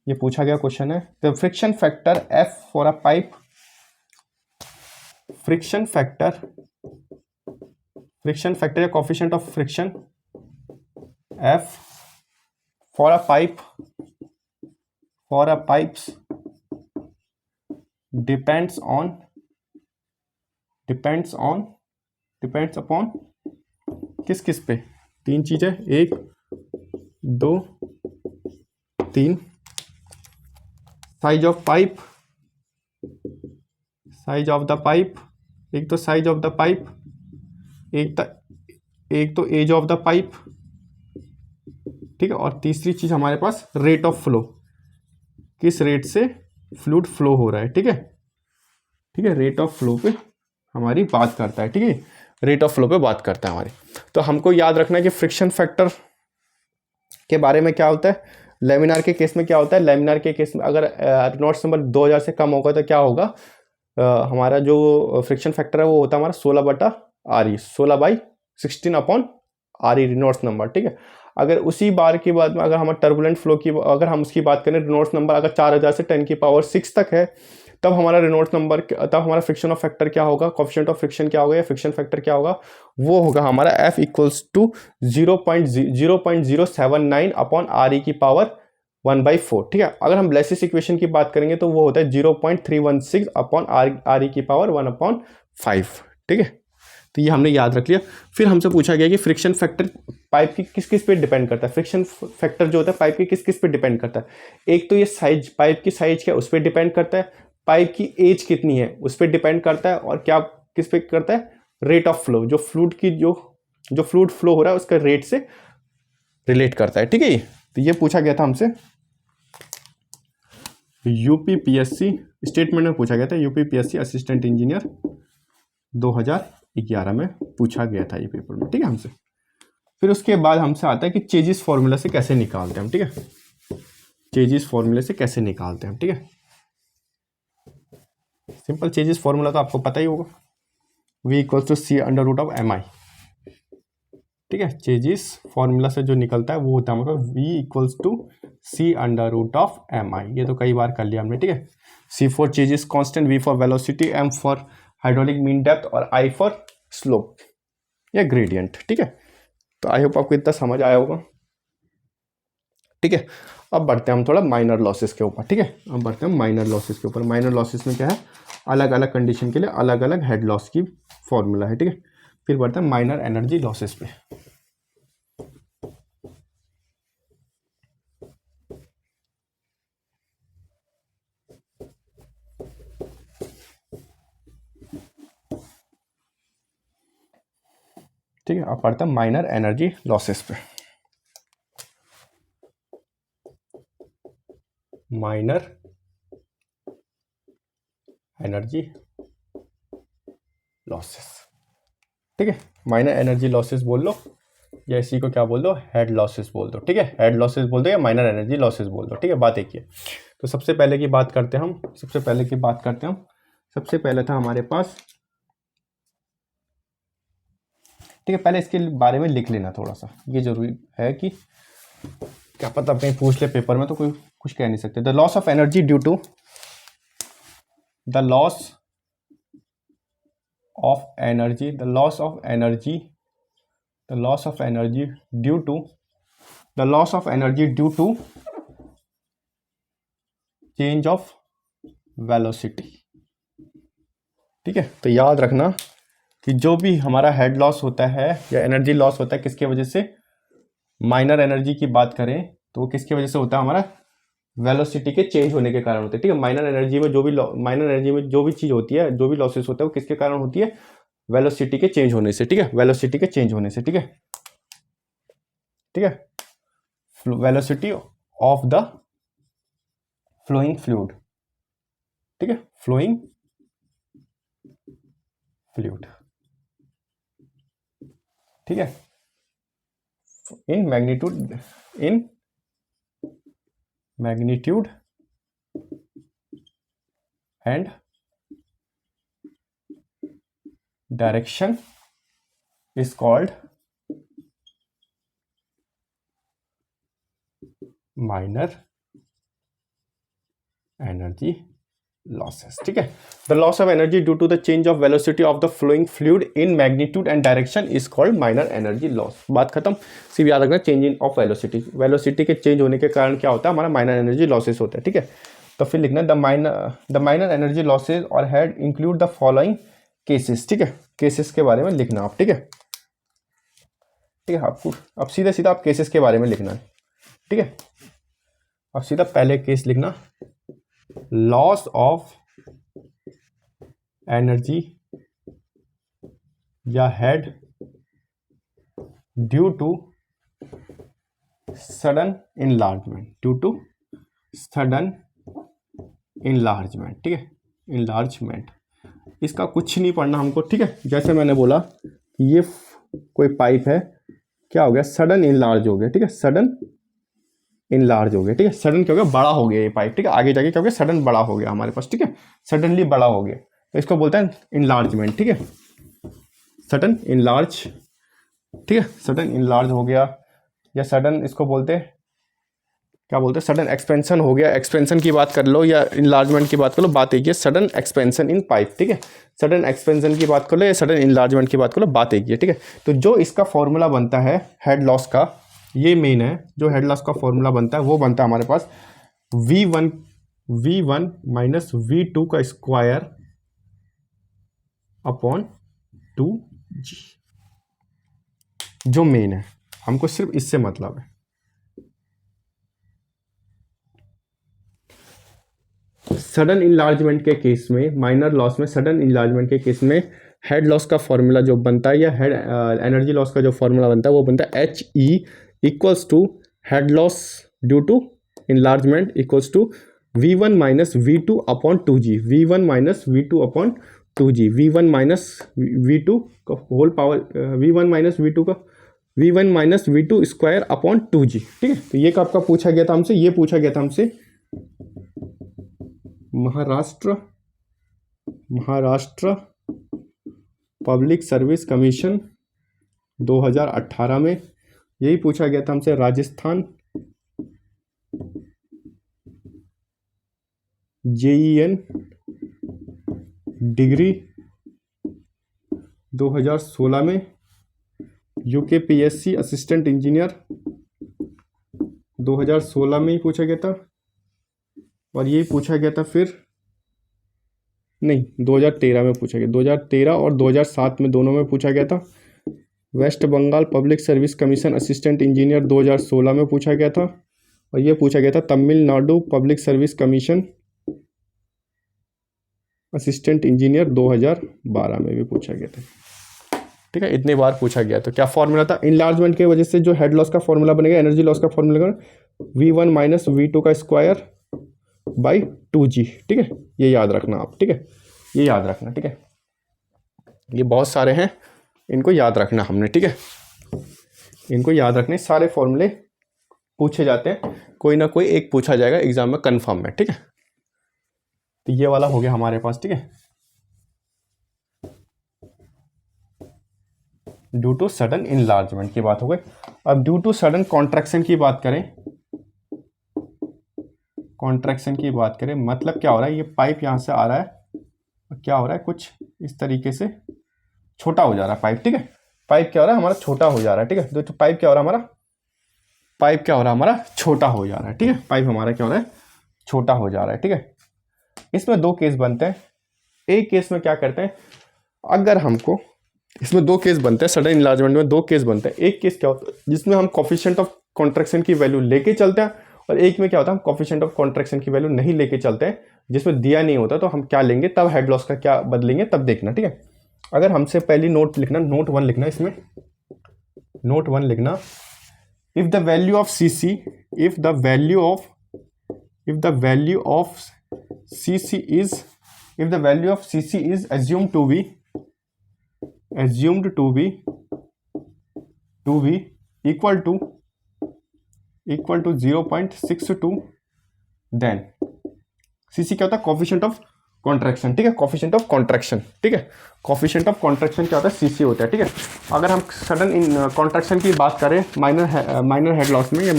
ये पूछा गया क्वेश्चन है, the friction factor F for a pipe, friction factor या coefficient of friction F for a pipes depends upon किस पे, तीन चीजें, 1 2 3, साइज ऑफ द पाइप, एक तो साइज ऑफ द पाइप, एक तो एज ऑफ द पाइप, ठीक है, और तीसरी चीज हमारे पास रेट ऑफ फ्लो, किस रेट से फ्लूइड फ्लो हो रहा है, ठीक है, ठीक है, रेट ऑफ फ्लो पे हमारी बात करता है, ठीक है, रेट ऑफ फ्लो पे बात करता है हमारी। तो हमको याद रखना है कि फ्रिक्शन फैक्टर के बारे में क्या होता है, लेमिनार के केस में क्या होता है, लेमिनार के केस में अगर रेनॉल्ड्स नंबर 2000 से कम होगा तो क्या होगा, हमारा जो फ्रिक्शन फैक्टर है वो होता है हमारा 16/RE, 16/16/RE रेनॉल्ड्स नंबर, ठीक है। अगर उसी बार के बाद में अगर हमारा टर्बुलेंट फ्लो की अगर हम उसकी बात करें, रेनॉल्ड्स नंबर अगर 4000 से 10⁶ तक है, तब हमारा रेनॉल्ड्स नंबर, तब हमारा फ्रिक्शन ऑफ फैक्टर क्या होगा, कोएफिशिएंट ऑफ फ्रिक्शन क्या होगा या फ्रिक्शन फैक्टर क्या होगा, वो होगा हमारा F = 0.079/RE⁴ ठीक है। अगर हम ब्लेसिस इक्वेशन की बात करेंगे तो वो होता है 0.316/RE⁴ ठीक है। तो ये हमने याद रख लिया। फिर हमसे पूछा गया कि फ्रिक्शन फैक्टर पाइप की किस किस पे डिपेंड करता है, फ्रिक्शन फैक्टर जो होता है पाइप की किस किस पे डिपेंड करता है। एक तो ये साइज, पाइप की साइज क्या है उस पर डिपेंड करता है, पाइप की एज कितनी है उस पर डिपेंड करता है, और क्या किस पे करता है, रेट ऑफ फ्लो, जो फ्लूइड की जो फ्लूइड फ्लो हो रहा है उसका रेट से रिलेट करता है, ठीक है। तो ये पूछा गया था हमसे यूपीपीएससी स्टेटमेंट में पूछा गया था, यूपीपीएससी असिस्टेंट इंजीनियर 2011 में पूछा गया था ये पेपर में, ठीक है हमसे। फिर उसके बाद हमसे आता है कि चेजिस फॉर्मूला से कैसे निकालते हैं हम, ठीक है, चेजिस फॉर्मूले से कैसे निकालते हैं हम, ठीक है। सिंपल चेजिस फॉर्मूला तो आपको पता ही होगा, V = C√/mi, ठीक है। चेजिस फॉर्मूला से जो निकलता है वो होता है हमारा V = C√/mi, ये तो कई बार कर लिया हमने, ठीक है। C for chassis constant, V for velocity, M for hydraulic mean depth और I फॉर स्लोप या ग्रेडियंट, ठीक है। तो आई होप आपको इतना समझ आया होगा, ठीक है। अब बढ़ते हैं हम थोड़ा माइनर लॉसेस के ऊपर, ठीक है। अब बढ़ते हैं माइनर लॉसेस के ऊपर। माइनर लॉसेस में क्या है, अलग अलग कंडीशन के लिए अलग अलग हेड लॉस की फॉर्मूला है, ठीक है। फिर बढ़ते हैं माइनर एनर्जी लॉसेस पे। ठीक है, अब पढ़ते हैं माइनर एनर्जी लॉसेस पे। माइनर एनर्जी लॉसेस, ठीक है। माइनर एनर्जी लॉसेस बोल लो या इसी को क्या बोल दो, हेड लॉसेस बोल दो, ठीक है। हेड लॉसेस बोल दो या माइनर एनर्जी लॉसेस बोल दो, ठीक है। बात एक ही है। तो सबसे पहले की बात करते हैं हम, सबसे पहले था हमारे पास, ठीक है। पहले इसके बारे में लिख लेना थोड़ा सा, ये जरूरी है कि क्या पता कहीं पूछ ले पेपर में तो कोई कुछ कह नहीं सकते। The loss of energy due to the loss of energy due to change of velocity, ठीक है। तो याद रखना कि जो भी हमारा हेड लॉस होता है या एनर्जी लॉस होता है किसके वजह से, माइनर एनर्जी की बात करें तो वो किसकी वजह से होता है, हमारा वेलोसिटी के चेंज होने के कारण होते हैं, ठीक है। माइनर एनर्जी में जो भी चीज होती है, जो भी लॉसेस होता है वो किसके कारण होती है, वेलोसिटी के चेंज होने से, ठीक है। वेलोसिटी के चेंज होने से, ठीक है, ठीक है। Velocity of the flowing fluid, ठीक है, फ्लोइंग फ्लूइड, ठीक है। In magnitude and direction is called minor energy losses, ठीक है। The loss of energy due to the change of velocity of the flowing fluid in magnitude and direction is called minor energy loss. बात खत्म। सिर्फ याद रखना, चेंज इन ऑफ वेलोसिटी के चेंज होने के कारण क्या होता है, हमारा माइनर एनर्जी लॉसेस होता है, ठीक है। तो फिर लिखना द माइनर एनर्जी लॉसेज और head include the following cases, ठीक है। केसेस के बारे में लिखना आप, ठीक है, ठीक है। आपको अब सीधा सीधा आप केसेस के बारे में लिखना है, ठीक है। अब सीधा पहले केस लिखना, लॉस ऑफ एनर्जी या head due to sudden enlargement, ठीक है, इनलार्जमेंट। इसका कुछ नहीं पढ़ना हमको, ठीक है। जैसे मैंने बोला ये कोई पाइप है, क्या हो गया, सडन इनलार्ज हो गया, ठीक है, सडन इनलार्ज हो गया, ठीक है। सडन क्या हो गया, बड़ा हो गया ये पाइप, ठीक है। आगे जाके क्या हो गया, सडन बड़ा हो गया हमारे पास, ठीक है। सडनली बड़ा हो गया, तो इसको बोलते हैं इनलार्जमेंट, ठीक है। सडन इनलार्ज, ठीक है, सडन इनलार्ज हो गया, या सडन इसको बोलते हैं, क्या बोलते हैं, सडन एक्सपेंशन हो गया। एक्सपेंशन की बात कर लो या इनलार्जमेंट की बात कर लो, बात एक ही है, सडन एक्सपेंशन इन पाइप, ठीक है। सडन एक्सपेंशन की बात कर लो या सडन इनलार्जमेंट की बात कर लो, बात एक ही है, ठीक है। तो जो इसका फॉर्मूला बनता है हेड लॉस का, ये मेन है, जो हेड लॉस का फॉर्मूला बनता है वो बनता है हमारे पास V1 माइनस V2 का स्क्वायर अपॉन 2G, जो मेन है, हमको सिर्फ इससे मतलब है। सडन इनलार्जमेंट के केस में, माइनर लॉस में, सडन इनलार्जमेंट के केस में हेड लॉस का फॉर्मूला जो बनता है, या हेड एनर्जी लॉस का जो फॉर्मूला बनता है वो बनता है HE equals to head loss due to enlargement equals to V1 minus V2 upon 2G, V1 minus V2 upon 2G, V1 minus V2 का whole power, V1 minus V2 का V1 minus V2 square upon 2G, ठीक है। तो ये आपका पूछा गया था हमसे, ये पूछा गया था हमसे महाराष्ट्र पब्लिक सर्विस कमीशन 2018 में, यही पूछा गया था हमसे राजस्थान JEN डिग्री 2016 में, UKPSC असिस्टेंट इंजीनियर 2016 में ही पूछा गया था, और ये पूछा गया था फिर नहीं 2013 में पूछा गया, 2013 और 2007 में दोनों में पूछा गया था। West Bengal public service commission assistant engineer 2016 में पूछा गया था, और ये पूछा गया था Tamil Nadu public service commission assistant engineer 2012 में भी पूछा गया था, ठीक है। इतनी बार पूछा गया। तो क्या फॉर्मूला था, इनलार्जमेंट की वजह से जो हेड लॉस का फॉर्मूला बनेगा, एनर्जी लॉस का फॉर्मूला V1 माइनस V2 का स्क्वायर बाई 2G, ठीक है। ये याद रखना आप, ठीक है, ये याद रखना, ठीक है। ये बहुत सारे हैं, इनको याद रखना हमने, ठीक है, इनको याद रखने, सारे फॉर्मूले पूछे जाते हैं, कोई ना कोई एक पूछा जाएगा एग्जाम में कंफर्म है, ठीक है। तो ये वाला हो गया हमारे पास, ठीक है, ड्यू टू सडन इनलार्जमेंट की बात हो गई। अब ड्यू टू सडन कॉन्ट्रैक्शन की बात करें, कॉन्ट्रैक्शन की बात करें मतलब क्या हो रहा है, ये पाइप यहाँ से आ रहा है, क्या हो रहा है, कुछ इस तरीके से छोटा हो जा रहा है पाइप, ठीक है। पाइप क्या हो रहा है हमारा, छोटा हो जा रहा है, ठीक है। तो पाइप क्या हो रहा है हमारा, पाइप क्या हो रहा है हमारा, छोटा हो जा रहा है, ठीक है। पाइप हमारा क्या हो रहा है, छोटा हो जा रहा है, ठीक है। इसमें दो केस बनते हैं। एक केस में क्या करते हैं, अगर हमको, इसमें दो केस बनते हैं, सडन इनलार्जमेंट में दो केस बनते हैं। एक केस क्या होता है जिसमें हम कोफिशिएंट ऑफ कॉन्ट्रैक्शन की वैल्यू लेके चलते हैं, और एक में क्या होता है हम कोफिशिएंट ऑफ कॉन्ट्रैक्शन की वैल्यू नहीं लेके चलते हैं, जिसमें दिया नहीं होता, तो हम क्या लेंगे, तब हेड लॉस का क्या बदलेंगे तब देखना, ठीक है। अगर हमसे पहली नोट लिखना, नोट 1 लिखना, इसमें नोट 1 लिखना, if the value of CC, if the value of CC is assumed to be equal to 0.62, then CC क्या होता है, कोफिशिएंट ऑफ कॉन्ट्रैक्शन, ठीक है, कोफिशिएंट ऑफ कॉन्ट्रैक्शन, ठीक है। कोफिशिएंट ऑफ कॉन्ट्रैक्शन क्या होता है, CC होता है, ठीक है। अगर हम सडन इन कॉन्ट्रैक्शन की बात करें माइनर हेड लॉस में या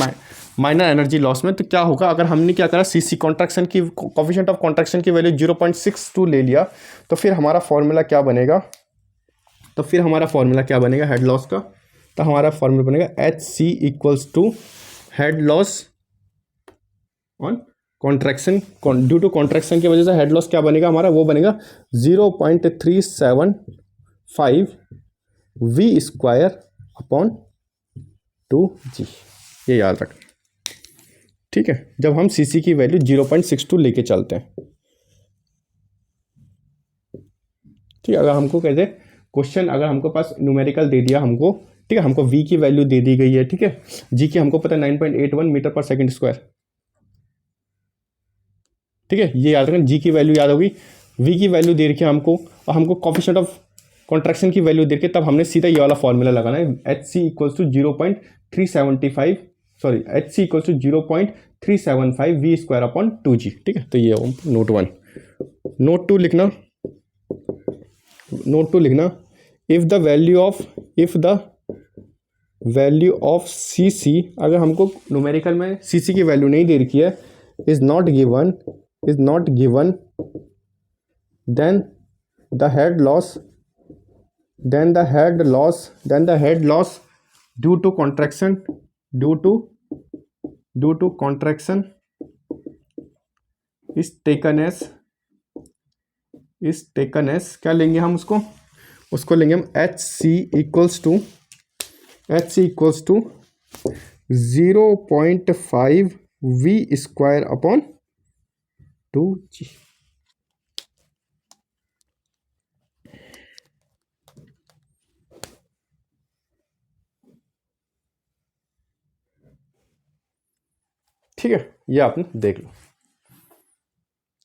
माइनर एनर्जी लॉस में, तो क्या होगा, अगर हमने क्या करा, CC कॉन्ट्रैक्शन की कोफिशिएंट ऑफ कॉन्ट्रैक्शन की वैल्यू 0.62 ले लिया, तो फिर हमारा फॉर्मूला क्या बनेगा, हेड लॉस का, तो हमारा फॉर्मूला बनेगा HC equals to head loss on contraction, due to contraction की वजह से हेड लॉस क्या बनेगा हमारा, वो बनेगा 0.375 V स्क्वायर अपॉन 2G, ये याद रखना, ठीक है। जब हम CC की वैल्यू 0.62 लेके चलते हैं, ठीक है। अगर हमको कहते क्वेश्चन, अगर हमको पास न्यूमेरिकल दे दिया हमको, ठीक है, हमको V की वैल्यू दे दी गई है, ठीक है, G की हमको पता है 9.81 मीटर पर सेकंड स्क्वायर, ठीक है, ये याद रखना, G की वैल्यू याद होगी, V की वैल्यू दे रखी है हमको, और हमको कोफिशिएंट ऑफ कॉन्ट्रैक्शन की वैल्यू दे के, तब हमने सीधा ये वाला फॉर्मूला लगाना है, HC equals to 0.375 sorry H C equals to 0.375 V square upon 2g। ठीक है, तो ये हो नोट 1। नोट 2 लिखना, नोट 2 लिखना, इफ़ द वैल्यू ऑफ सी सी, अगर हमको न्यूमेरिकल में सी सी की वैल्यू नहीं दे रखी है, is not given then the head loss due to contraction is taken as क्या लेंगे हम उसको लेंगे हम H C equals to 0.5 V square upon 2g। ठीक है, ये आपने देख लो,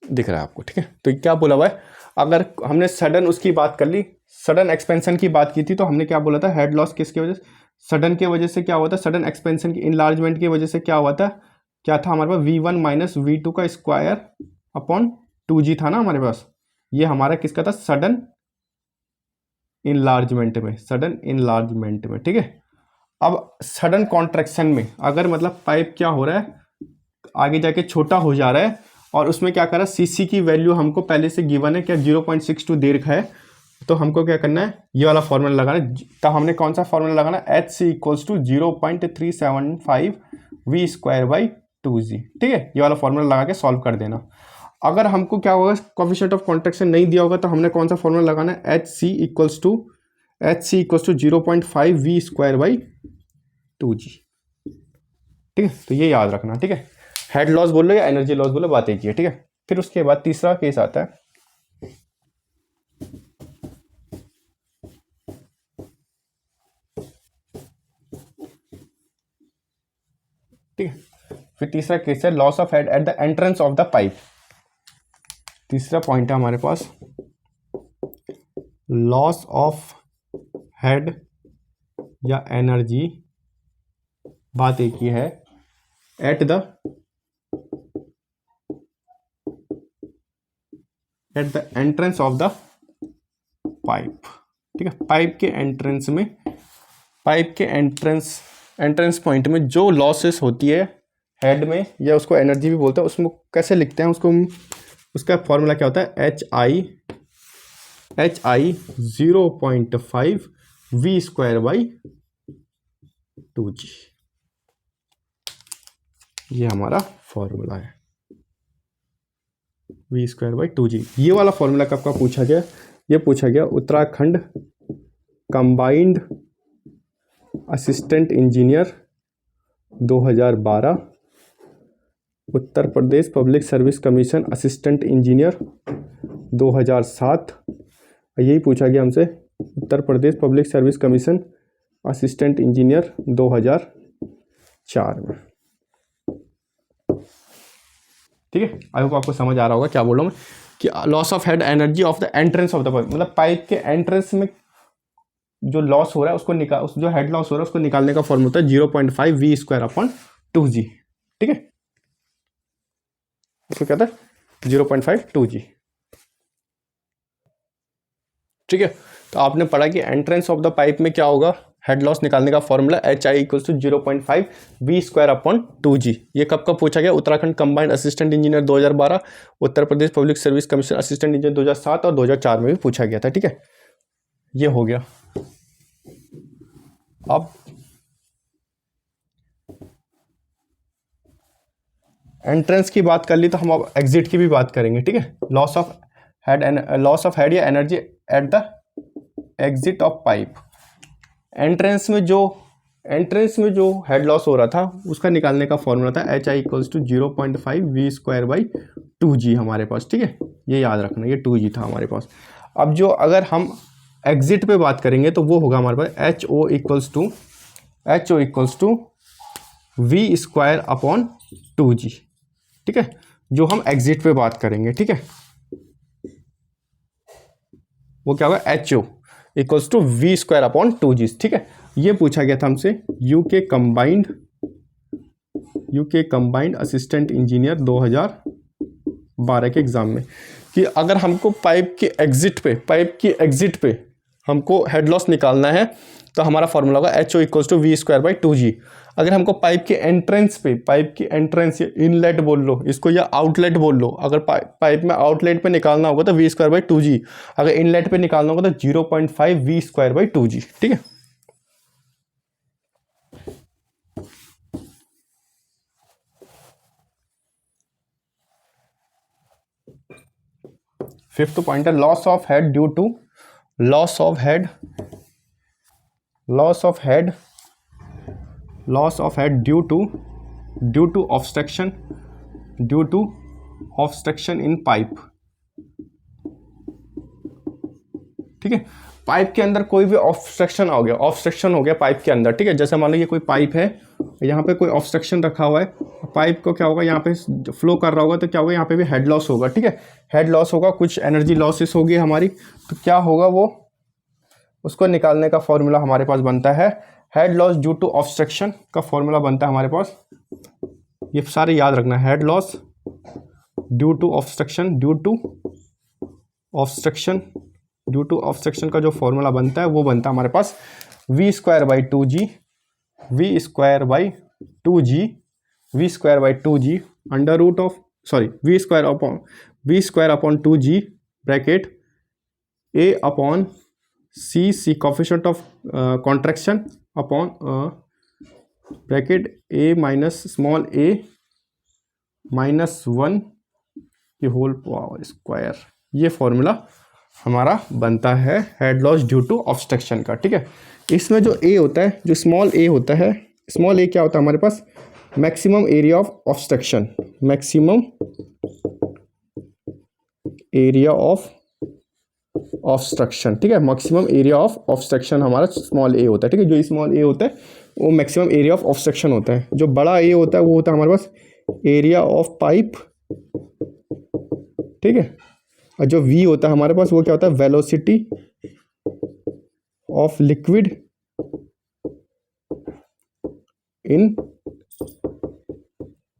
दिख रहा है आपको। ठीक है, तो क्या बोला हुआ है, अगर हमने सडन उसकी बात कर ली, सडन एक्सपेंशन की बात की थी, तो हमने क्या बोला था, हेड लॉस किसकी वजह से, सडन के वजह से क्या हुआ था, सडन एक्सपेंशन की इनलार्जमेंट की वजह से क्या हुआ था, क्या था हमारे पास v1 माइनस v2 का स्क्वायर अपॉन 2g था ना हमारे पास। ये हमारा किसका था, सडन इनलार्जमेंट में। ठीक है, अब सडन कॉन्ट्रैक्शन में अगर मतलब पाइप क्या हो रहा है, आगे जाके छोटा हो जा रहा है, और उसमें क्या कर रहा है, सीसी की वैल्यू हमको पहले से गिवन है, क्या 0.62 दे रखा है, तो हमको क्या करना है, ये वाला फॉर्मूला लगाना है। तब हमने कौन सा फॉर्मूला लगाना है, H C equals to 0.375 V square by 2g। ठीक है, ये वाला फॉर्मूला लगा के सॉल्व कर देना। अगर हमको क्या होगा, कोएफिशिएंट ऑफ कॉन्ट्रैक्शन नहीं दिया होगा, तो हमने कौन सा फॉर्मूला लगाना है, H C equals to 0.5 V square by 2g। ठीक है, तो ये याद रखना। ठीक है, हेड लॉस बोलो या एनर्जी लॉस बोलो, बात एक ही है। ठीक है, फिर उसके बाद तीसरा केस आता है, ठीक है, फिर तीसरा केस है loss of head at the entrance of the pipe. तीसरा पॉइंट है हमारे पास, लॉस ऑफ हेड या एनर्जी, बात एक ही है, at the entrance of the pipe. ठीक है, पाइप के एंट्रेंस पॉइंट में जो लॉसेस होती है हेड में, या उसको एनर्जी भी बोलते हैं, उसमें कैसे लिखते हैं उसको, उसका फॉर्मूला क्या होता है, H I 0.5 V square by 2g। ये हमारा फॉर्मूला है, वी स्क्वायर बाई 2g। ये वाला फॉर्मूला कब का पूछा गया, ये पूछा गया Uttarakhand combined assistant engineer 2012, Uttar Pradesh public service commission assistant engineer 2007, यही पूछा गया हमसे, Uttar Pradesh public service commission assistant engineer 2004 में। ठीक है, आई होप आपको समझ आ रहा होगा क्या बोल रहा हूँ मैं, कि loss of head energy of the entrance of the pipe, मतलब पाइप के एंट्रेंस में जो लॉस हो रहा है उसको जो हेड लॉस हो रहा है उसको निकालने का फॉर्मूला होता है 0.5 वी स्क्वायर अपॉन 2g। ठीक है, उसको कहता है 0.5 2g। ठीक है, तो आपने पढ़ा कि एंट्रेंस ऑफ द पाइप में क्या होगा, हेड लॉस निकालने का formula H I equals to 0.5 V square upon 2g। ये कब कब पूछा गया, Uttarakhand combined assistant engineer 2012, Uttar Pradesh public service commission assistant engineer 2007 और 2004 में भी पूछा गया था। ठीक है, ये हो गया। अब एंट्रेंस की बात कर ली, तो हम अब एग्जिट की भी बात करेंगे। ठीक है, लॉस ऑफ हेड या energy at the exit of pipe. Entrance में जो हेड लॉस हो रहा था उसका निकालने का फॉर्मूला था H I equals to 0.5 V square by 2g हमारे पास। ठीक है, ये याद रखना, ये 2g था हमारे पास। अब जो अगर हम एग्जिट पे बात करेंगे तो वो होगा हमारे पास H O equals to V square upon 2g। ठीक है, जो हम एग्जिट पे बात करेंगे। ठीक है, वो क्या होगा, H O equals to V square upon 2g। ठीक है, ये पूछा गया था हमसे UK combined UK combined assistant engineer 2012 के एग्ज़ाम में, कि अगर हमको पाइप की एग्जिट पे हमको हेड लॉस निकालना है तो हमारा फॉर्मूला होगा HO = V²/2G। अगर हमको पाइप की एंट्रेंस या इनलेट बोल लो इसको या आउटलेट बोल लो, अगर पाइप में आउटलेट पे निकालना होगा तो V²/2G, अगर इनलेट पे निकालना होगा तो 0.5 V²/2G। ठीक है, फिफ्थ पॉइंट है loss of head due to obstruction in pipe. ठीक है, पाइप के अंदर कोई भी ऑब्स्ट्रक्शन हो गया पाइप के अंदर। ठीक है, जैसे मान लो ये कोई पाइप है, यहाँ पे कोई ऑब्स्ट्रक्शन रखा हुआ है, पाइप को क्या होगा, यहाँ पे फ्लो कर रहा होगा तो क्या होगा, यहाँ पे भी हेड लॉस होगा। ठीक है, हेड लॉस होगा, कुछ एनर्जी लॉसेस होगी हमारी, तो क्या होगा, वो उसको निकालने का फॉर्मूला हमारे पास बनता है head loss due to obstruction का फॉर्मूला बनता है हमारे पास, ये सारे याद रखना, head loss due to obstruction का जो फॉर्मूला बनता है वो बनता है हमारे पास V²/2G V²/2G bracket A/C coefficient of contraction upon bracket A -1 की होल पावर स्क्वायर। ये फॉर्मूला हमारा बनता है head loss due to obstruction का। ठीक है, इसमें जो A होता है, जो स्मॉल a होता है, स्मॉल a क्या होता है हमारे पास, मैक्सिमम एरिया ऑफ ऑब्स्ट्रक्शन, ठीक है, मैक्सिमम एरिया ऑफ ऑब्स्ट्रक्शन हमारा स्मॉल a होता है। ठीक है, जो स्मॉल a होता है वो मैक्सिमम एरिया ऑफ ऑब्स्ट्रक्शन होता है। जो बड़ा a होता है वो होता है हमारे पास एरिया ऑफ पाइप। ठीक है, और जो v होता है हमारे पास वो क्या होता है, velocity of liquid in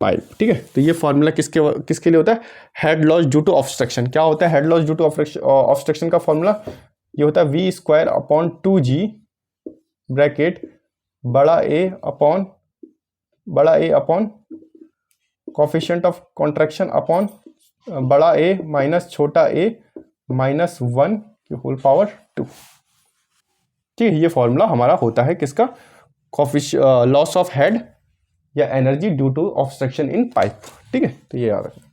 pipe. ठीक है, तो ये फॉर्मूला किसके लिए होता है, head loss due to obstruction. क्या होता है head loss due to obstruction का फॉर्मूला, ये होता है V²/2G ब्रैकेट बड़ा A upon coefficient of contraction upon बड़ा A माइनस छोटा a -1 की होल पावर 2। ठीक है, ये फॉर्मूला हमारा होता है किसका, लॉस ऑफ हेड या energy due to obstruction in pipe. ठीक है, तो ये याद रखना।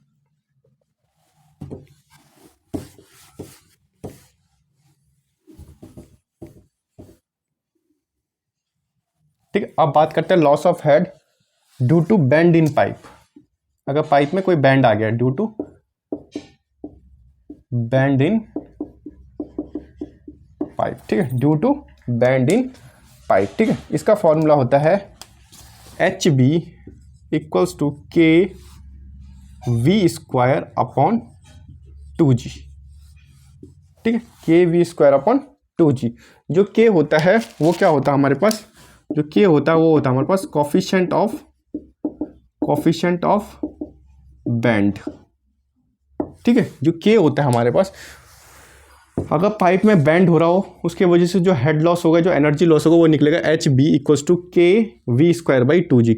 ठीक है, अब बात करते हैं loss of head due to bend in pipe. अगर पाइप में कोई बेंड आ गया, due to bend in pipe. ठीक है, due to bend in pipe. ठीक है, इसका फॉर्मूला होता है HB = KV²/2G। ठीक है, KV²/2G। जो K होता है वो क्या होता है हमारे पास, जो K होता है वो होता है हमारे पास कोफिशिएंट ऑफ बेंड। ठीक है, जो K होता है हमारे पास, अगर पाइप में बेंड हो रहा हो उसके वजह से जो हेड लॉस होगा, जो एनर्जी लॉस होगा वो निकलेगा HB = KV²/2G।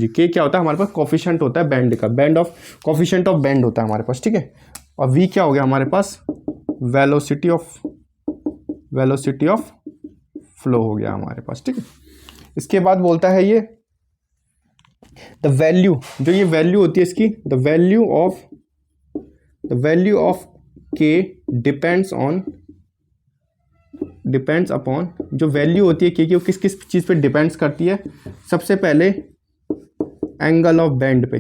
K क्या होता है हमारे पास, कोफिशिएंट होता है बेंड का, कोफिशिएंट ऑफ बेंड होता है हमारे पास। ठीक है, और V क्या हो गया हमारे पास, वेलोसिटी ऑफ फ्लो हो गया हमारे पास। ठीक है, इसके बाद बोलता है ये द वैल्यू, जो ये वैल्यू होती है इसकी, the value of K depends upon, जो वैल्यू होती है K की वो किस चीज़ पे डिपेंड्स करती है, सबसे पहले एंगल ऑफ बेंड पे,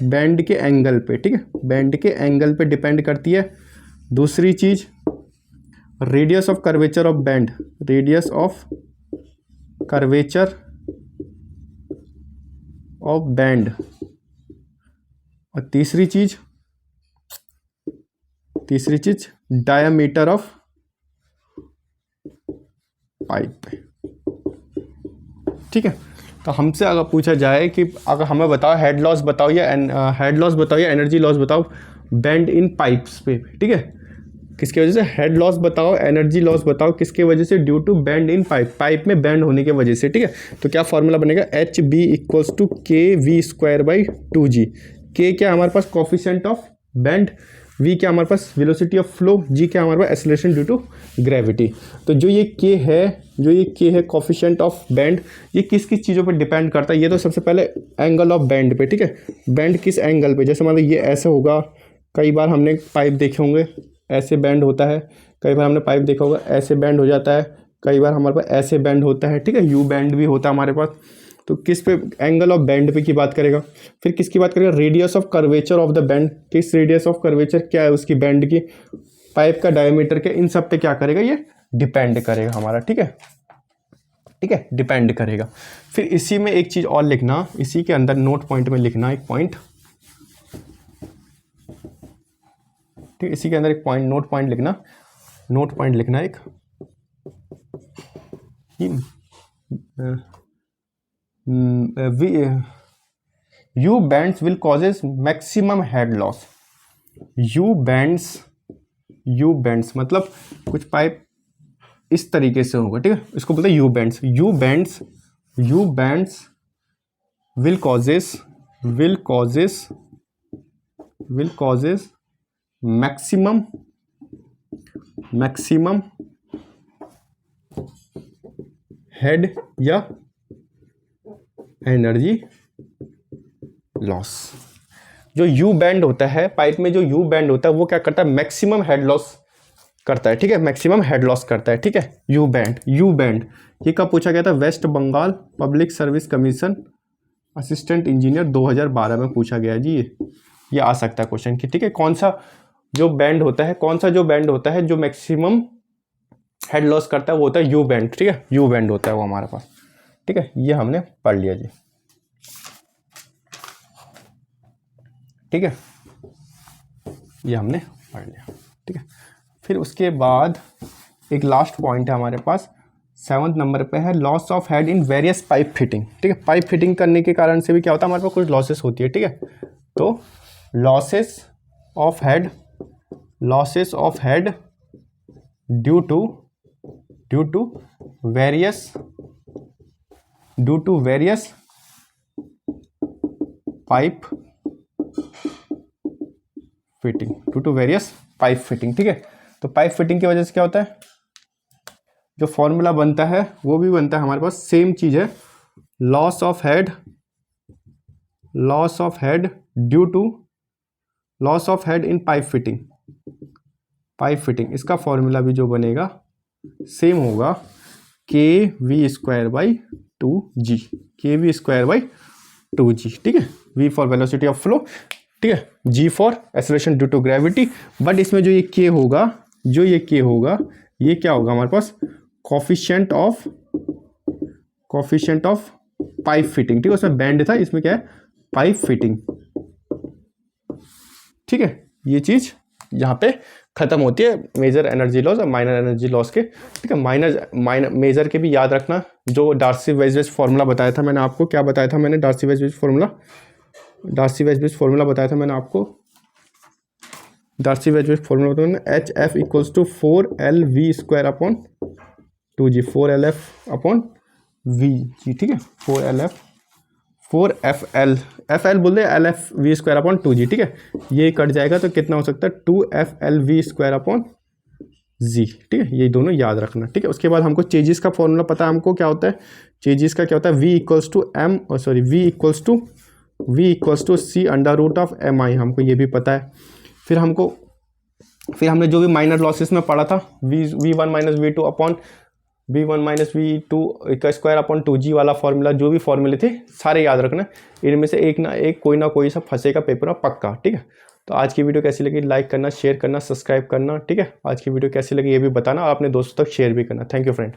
बेंड के एंगल पे। ठीक है, बेंड के एंगल पे डिपेंड करती है। दूसरी चीज़ radius of curvature of bend, radius of curvature of bend. और तीसरी चीज़ डायमीटर ऑफ पाइप। ठीक है, तो हमसे अगर पूछा जाए कि अगर हमें बताओ हेड लॉस बताओ या एनर्जी लॉस बताओ बेंड इन पाइप्स पे, ठीक है, किसकी वजह से, हेड लॉस बताओ, एनर्जी लॉस बताओ किसके वजह से, due to bend in pipe में बेंड होने के वजह से, ठीक है। तो क्या फॉर्मूला बनेगा, एच बी इक्वल्स टू के वी स्क्वायर बाई 2g। के क्या हमारे पास कोफिशिएंट ऑफ बेंड, वी क्या हमारे पास वेलोसिटी ऑफ फ्लो, जी क्या हमारे पास एक्सेलरेशन ड्यू टू ग्रेविटी। तो जो ये के है कोफिशिएंट ऑफ बेंड, ये किस किस चीज़ों पर डिपेंड करता है, ये तो सबसे पहले एंगल ऑफ बेंड पे, ठीक है, बेंड किस एंगल पे, जैसे मतलब ये ऐसे होगा, कई बार हमने पाइप देखे होंगे ऐसे बेंड होता है, कई बार हमने पाइप देखा होगा ऐसे बेंड हो जाता है, कई बार हमारे पास ऐसे बेंड होता है, ठीक है, यू बेंड भी होता है हमारे पास। तो किस पे, एंगल ऑफ बेंड पे की बात करेगा। फिर किसकी बात करेगा, radius of curvature of the bend, किस रेडियस ऑफ कर्वेचर क्या है उसकी बेंड की, पाइप का डायमीटर क्या, इन सब पे क्या करेगा, ये डिपेंड करेगा हमारा, ठीक है, ठीक है, डिपेंड करेगा। फिर इसी में एक चीज़ और लिखना, इसी के अंदर नोट पॉइंट में लिखना एक पॉइंट, ठीक, इसी के अंदर एक पॉइंट, नोट पॉइंट लिखना एक, you bands will causes maximum head loss. You bands मतलब कुछ पाइप इस तरीके से होगा, ठीक है, इसको बोलते हैं you bands will causes maximum head या एनर्जी लॉस। जो यू बैंड होता है पाइप में, जो यू बैंड होता है वो क्या करता है, मैक्सिमम हेड लॉस करता है, ठीक है, मैक्सिमम हेड लॉस करता है, ठीक है, यू बैंड। ये कब पूछा गया था, West Bengal public service commission assistant engineer 2012 में पूछा गया जी। ये आ सकता है क्वेश्चन की, ठीक है, कौन सा जो बैंड होता है जो मैक्सिमम हेड लॉस करता है वो होता है यू बैंड, ठीक है, यू बैंड होता है वो हमारे पास, ठीक है, ये हमने पढ़ लिया जी, ठीक है, ये हमने पढ़ लिया, ठीक है। फिर उसके बाद एक लास्ट पॉइंट है हमारे पास, 7th नंबर पे है loss of head in various pipe fitting, ठीक है, पाइप फिटिंग करने के कारण से भी क्या होता है, हमारे पास कुछ लॉसेस होती है, ठीक है। तो losses of head due to various pipe fitting, ठीक है। तो पाइप फिटिंग की वजह से क्या होता है, जो फॉर्मूला बनता है वो भी बनता है हमारे पास, सेम चीज है, loss of head in pipe fitting, इसका फॉर्मूला भी जो बनेगा सेम होगा, के वी स्क्वायर बाई 2g, ठीक है, v for velocity of flow, ठीक है, g for acceleration due to gravity. But इसमें जो ये k होगा, ये क्या होगा हमारे पास, कोफिशिएंट ऑफ पाइप फिटिंग, ठीक है, उसमें बैंड था, इसमें क्या है, पाइप फिटिंग, ठीक है। ये चीज यहाँ पे खत्म होती है मेजर एनर्जी लॉस और माइनर एनर्जी लॉस के, ठीक है। मेजर के भी याद रखना, जो डार्सी-वेइसबेक फॉर्मूला बताया था मैंने आपको, क्या बताया था मैंने, डार्सी-वेइसबेक फॉर्मूला बताया था मैंने आपको, डार्सी-वेइसबेक फॉर्मूला बताया मैंने, HF equals to 4LV square upon 2g, 4LF upon VG, ठीक है, 4FL बोल दे, LFV स्क्वायर अपॉन 2g, ठीक है, ये कट जाएगा तो कितना हो सकता है, 2FLV स्क्वायर अपॉन g, ठीक है, ये दोनों याद रखना, ठीक है। उसके बाद हमको चेजिस का फॉर्मूला पता है, हमको क्या होता है चेजिस का, क्या होता है, V equals to C under root of MI, हमको ये भी पता है। फिर हमने जो भी माइनर लॉसेस में पढ़ा था, V1 minus V2 upon V1 minus V2 का स्क्वायर अपॉन 2g वाला फॉर्मूला, जो भी फॉर्मूले थे सारे याद रखना, इनमें से एक कोई ना कोई सब फंसेगा पेपर में पक्का, ठीक है। तो आज की वीडियो कैसी लगी, लाइक करना, शेयर करना, सब्सक्राइब करना, ठीक है। आज की वीडियो कैसी लगी ये भी बताना, और अपने दोस्तों तक शेयर भी करना। Thank you friend.